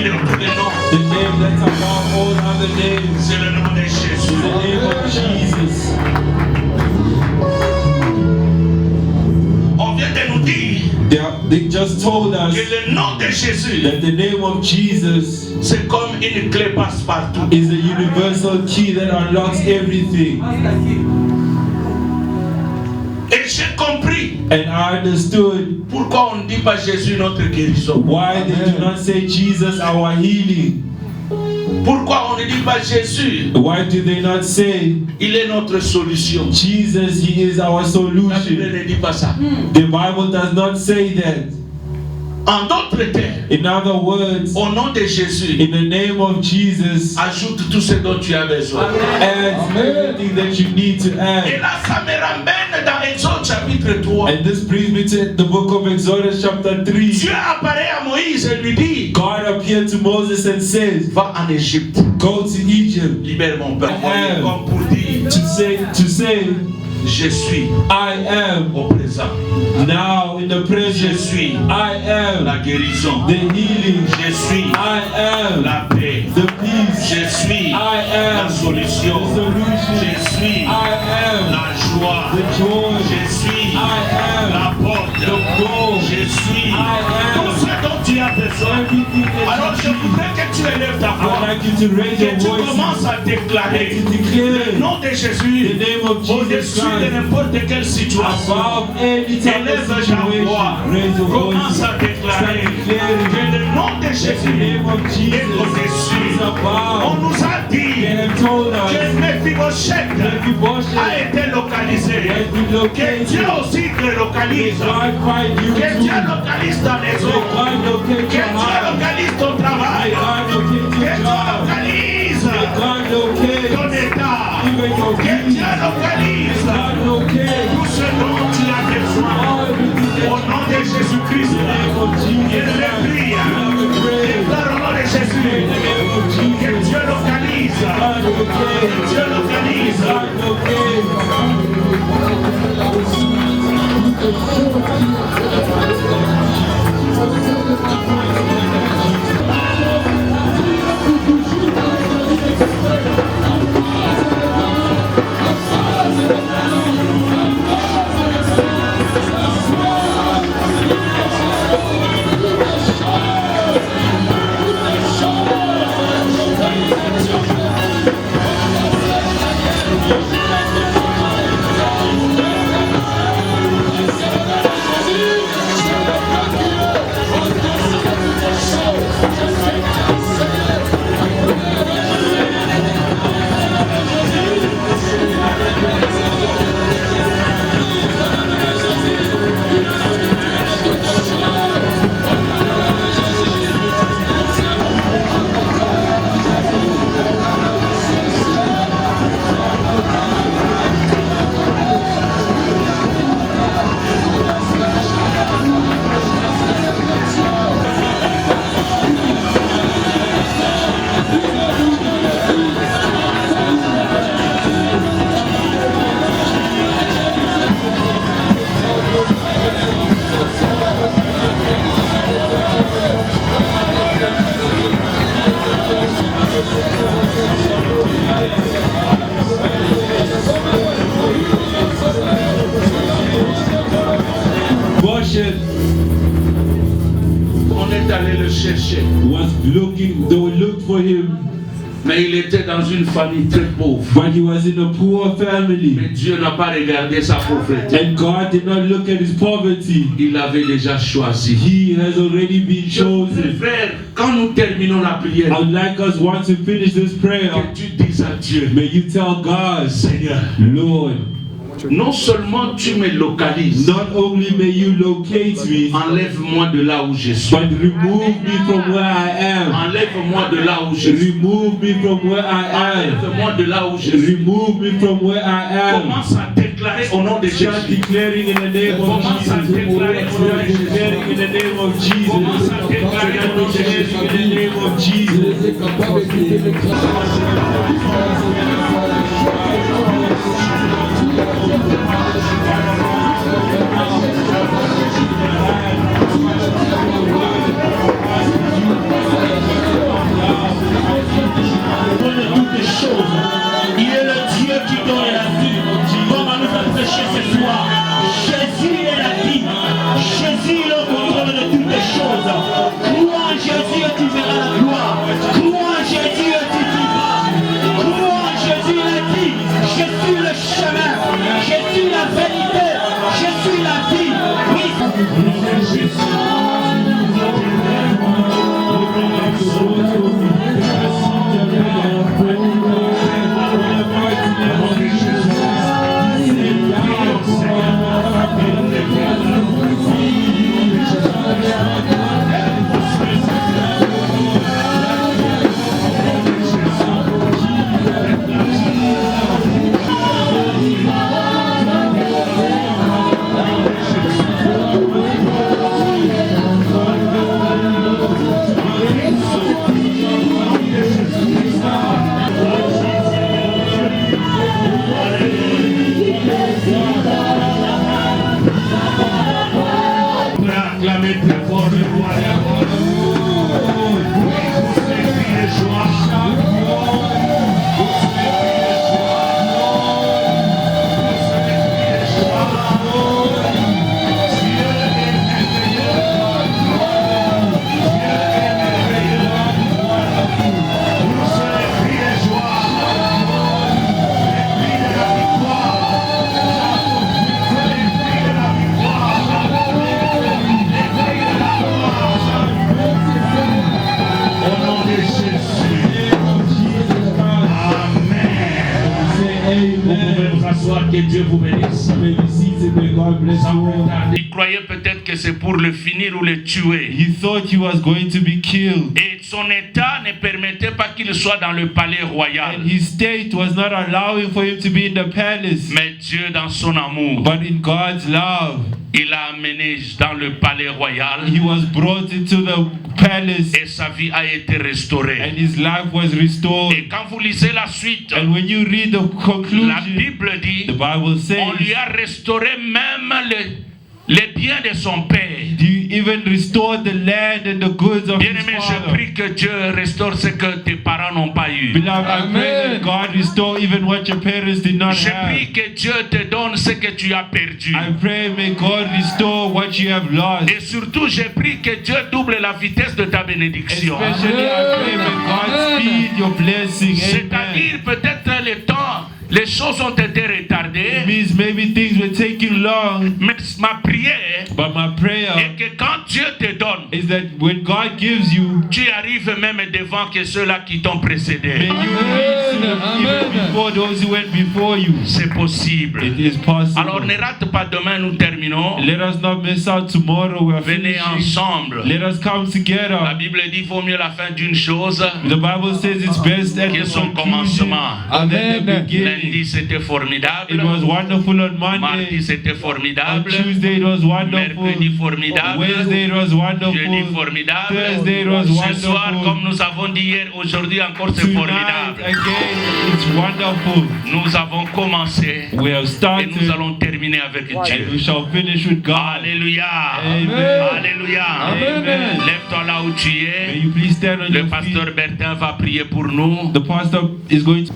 de tous les noms. The name that's above all other names. C'est le nom de Jésus. The name of Jesus. On vient de nous dire They just told us que le nom de Jésus, that the name of Jesus c'est comme une clé passe-partout. is the universal key that unlocks everything. Et j'ai compris And I understood pourquoi on ne dit pas Jésus notre guérison. why they do not say Jesus our healing. Pourquoi on ne dit pas Jésus, Why do they not say il est notre solution. Jesus, He is our La Bible solution? ne dit pas ça. The Bible does not say that. En d'autres termes, In other words, au nom de Jésus, in the name of Jesus, ajoute tout ce dont tu as besoin. add everything that you need to Et add. là, ça me ramène dans Exode chapitre 3. And this brings me to the book of Exodus chapter 3. Dieu apparaît à Moïse et lui dit, God appeared to Moses and says, va en Égypte, go to Egypt libère mon peuple. Comme pour dire, to say, je suis I am au présent. now in the Je present. suis I am la guérison. the healing. Je suis I am la paix. the peace. Je suis I la am solution. the solution. Je suis I am la joie. the joy. Je suis I am la porte. the goal. Je suis I am tout ce dont tu as besoin. everything Alors that je you need. voudrais que tu élèves ta I voix. would like you to raise Que your tu voice commences à déclarer to declare le nom de the Jésus name of Jesus au-dessus de Christ n'importe quelle situation. above any type of Élève ta situation. voix. Raise your Commence voice. à déclarer Start declaring que le nom de that the Jésus name of est Jesus au-dessus. is On above. nous a dit They have told us que Mephibosheth that a Mephibosheth été localisé. has been Que located. Dieu aussi te localise. God find you Que Dieu too. localise ta maison. God locate Que your Dieu heart. localise ton travail. God locate Que your Dieu job. localise God locate ton état. even your Que peace. Dieu localise God locate tout ce dont tu as besoin. everything Au that nom de Jésus-Christ. in the name of Jesus. Je le prie. Déclare au nom de Jésus. In the name of Que Jesus. Dieu localise. God Que locate. Dieu localise. God locate. Mephibosheth On est allé le chercher. was looking, they looked for him, Mais il était dans une famille très pauvre. but he was in a poor Mais family. Dieu n'a pas regardé sa pauvreté. And God did not look at his poverty. Il l'avait déjà choisi. He has already been chosen. Frère, quand nous terminons la prière, I would like us, once we finish this prayer, que tu dises à Dieu, may you tell God, Seigneur, Lord, non seulement tu me localises, not only may you locate me, enlève-moi de là où je suis. but remove me from where I am. Enlève-moi de là où je suis. Remove me from where I am. Enlève-moi de là où je suis. Remove me from where I am. Commence à déclarer au nom de Start Jésus. declaring in the name of Commence à Jesus. déclarer au nom de Start Jésus. declaring in the name of Jesus. Commence à déclarer au nom de Jésus. In the name of Jesus. Que Dieu vous bénisse. Il croyait peut-être que c'est pour le finir ou le tuer. He thought he was going to be killed. Et son état ne permettait pas qu'il soit dans le palais royal. And his state was not allowing for him to be in the palace. Mais Dieu, dans son amour, But in God's love, il l'a amené dans le palais royal. he was brought into the palace Et sa vie a été restaurée. and his life was restored. Et quand vous lisez la suite, And when you read the la conclusion, Bible dit, the Bible says, on lui a restauré même les biens de son père. you even restored the land and the goods of his Bien-aimé, je father. prie que Dieu restaure ce que tes parents n'ont pas eu. Beloved, I pray that God restore even what your parents did not Je have. prie que Dieu te donne ce que tu as perdu. I pray may God restore what you have lost. Et surtout, je prie que Dieu double la vitesse de ta bénédiction. Especially I pray may God speed your blessing. Amen. C'est-à-dire, peut-être le temps, les choses ont été retardées, It means maybe things were taking long, mais ma prière but my prayer est que quand Dieu te donne, is that when God gives you, tu arrives même devant que ceux-là qui t'ont précédé. may you reach them even before those who went before you. C'est possible. It is possible. Alors ne rate pas, demain nous terminons. Let us not miss out tomorrow. We are Venez finishing. ensemble. Let us come La together. Bible dit qu'il vaut mieux la fin d'une chose The Bible says it's best at que the son conclusion commencement. than the beginning. Lundi c'était formidable. It was wonderful on Mardi Monday. c'était On formidable. Tuesday it was wonderful. Mercredi formidable. Wednesday it was wonderful. Jeudi formidable. Thursday it was Ce soir, wonderful. comme nous avons dit hier, aujourd'hui encore c'est Tonight formidable. again, it's wonderful. Nous avons commencé We have et started nous allons terminer avec and we Dieu. shall finish with God. Alléluia. Amen. Alléluia. Amen. Lève-toi là où tu May es. you please stand on Le your pasteur feet. Bertin va prier pour nous. The pastor is going to.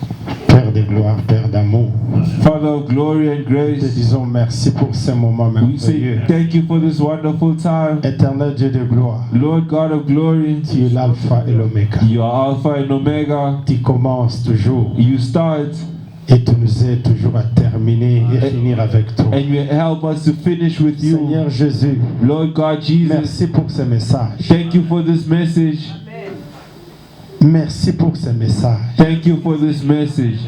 Père de gloire, Père d'amour, Father of glory and te grace, disons merci pour ce moment we say merveilleux. thank you for this wonderful time. Éternel Dieu de gloire, Lord God of glory, tu es l'alpha et l'oméga. you are Alpha and Omega. Tu commences toujours You start et tu nous aides toujours à terminer et finir avec toi. and you help us to finish with you. Seigneur Jésus, Lord God Jesus, merci pour ce message. thank you for this message. Merci pour ce message. Thank you for this message.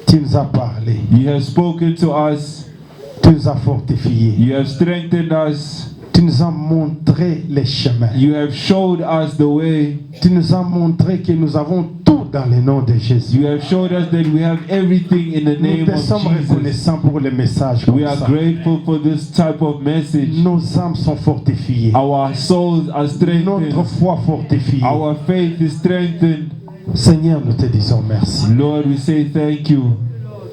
Tu nous as parlé, You have spoken to us. tu nous as fortifiés, You have strengthened us. tu nous as montré les chemins. You have showed us the way. Tu nous as montré que nous avons tout dans le nom de Jésus. You have showed us that we have everything in the Nous name te of sommes Jesus. reconnaissants pour les messages comme We are ça. grateful for this type of message. Nos âmes sont fortifiées. Our souls are Notre strengthened. foi fortifiée. Our faith is strengthened. Seigneur, nous te disons merci. Lord, we say thank you.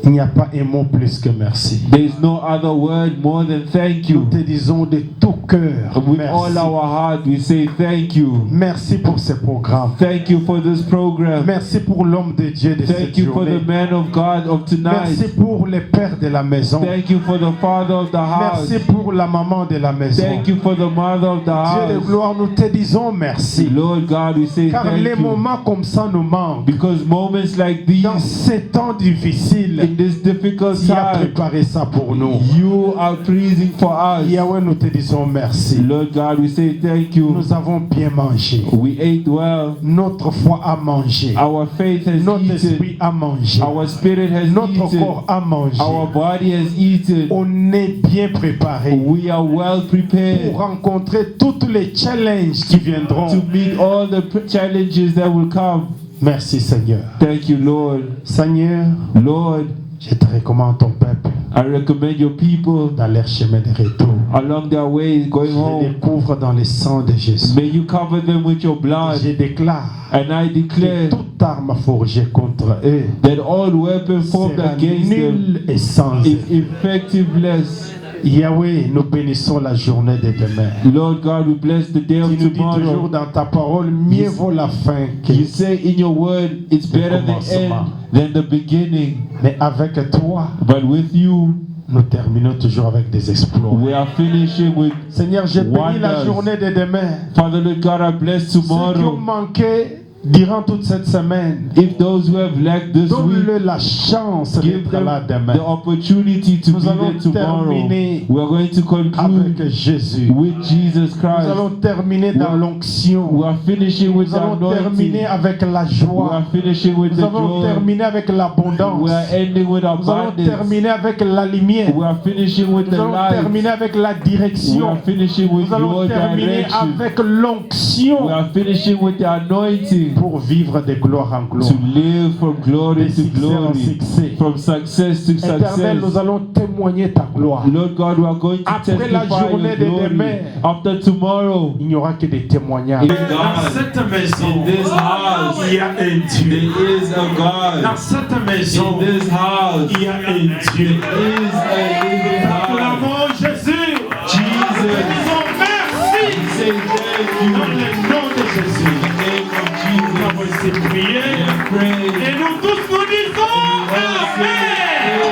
Il n'y a pas un mot plus que merci. There is no other word more than thank Nous you. te disons de tout cœur With merci. all our heart, we say thank you. Merci pour ce programme. Thank you for this program. Merci pour l'homme de Dieu de cette Thank you for journée. the man of God of Merci tonight. pour le père de la maison. Thank you for the father of the house. Merci pour la maman de la maison. Thank you for the mother of the Dieu de house. gloire, nous te disons merci. Lord God, we say Car thank les you. moments comme ça nous manquent. Because moments like Dans these, ces temps difficiles, In this difficult Tu as time, préparé ça pour nous. you are pleasing for us. Yahweh, nous te disons merci. Lord God, we say thank you. Nous avons bien mangé. We ate well. Notre foi a mangé. Our faith has Notre eaten. esprit a mangé. Our spirit has Notre eaten. corps a mangé. Our body has eaten. On est bien préparé We are well prepared pour rencontrer tous les challenges qui viendront. to meet all the challenges that will come. Merci Seigneur. Thank you, Lord. Seigneur, Lord, je te recommande ton peuple I recommend your people dans leur chemin de retour. along their ways going Je les home. couvre dans le sang de Jésus. May you cover them with your blood. Je déclare And I que declare toute arme forgée contre eux that all weapons formed sera against them nulle et sans is effet. effectiveless. Yahweh, nous bénissons la journée de demain. Lord God, we bless the day Tu of nous dis toujours tomorrow. dans ta parole, mieux vaut la fin que... You say in your word, it's better the end than the beginning. Mais avec toi, But with you, nous terminons toujours avec des exploits. we are finishing with Seigneur, je bénis la wonders. journée de demain. Father, Lord God, I bless Ceux qui ont tomorrow. manqué durant toute cette semaine, If those who have lacked this week, donne-le la chance give d'être them là demain. the opportunity to Nous be allons there tomorrow. terminer We are going to conclude Avec Jésus. with Jesus Nous allons Christ. terminer dans l'onction. We are finishing with Nous the allons anointing. terminer avec la We joie. are finishing with Nous the allons joy. terminer avec l'abondance. We are ending with Nous allons abundance. terminer avec la lumière. We are finishing with Nous the allons light. terminer avec la We direction. are finishing with Nous allons your terminer direction. avec l'onction We are finishing with the anointing pour vivre de gloire en gloire. to live from glory De to succès en glory, succès. from success to Éternel, nous success. allons témoigner ta gloire. Lord God, we are going to Après la testify journée your de glory. demain, After tomorrow, il n'y aura que des témoignages. in Dans God, cette maison, in this house, il y a un Dieu. there is a God. Dans cette maison, In this house, il y a un Dieu. there is a living God. Acclamons Jésus. Jesus, Disons merci. say thank you. Dans le nom de Jésus. In the name of Nous Jesus, avons essayé de prier. and pray. Et nous tous nous disons Amen.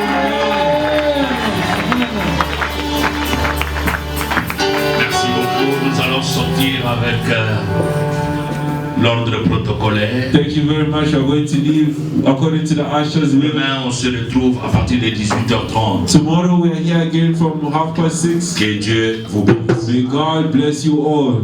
Merci beaucoup. Nous allons sortir avec l'ordre protocolaire. Thank you very much. I'm going to leave according to the ushers. Demain, on se retrouve à partir de 18h30. Tomorrow we are here again from 6:30. Que Dieu vous bénisse. May God bless you all.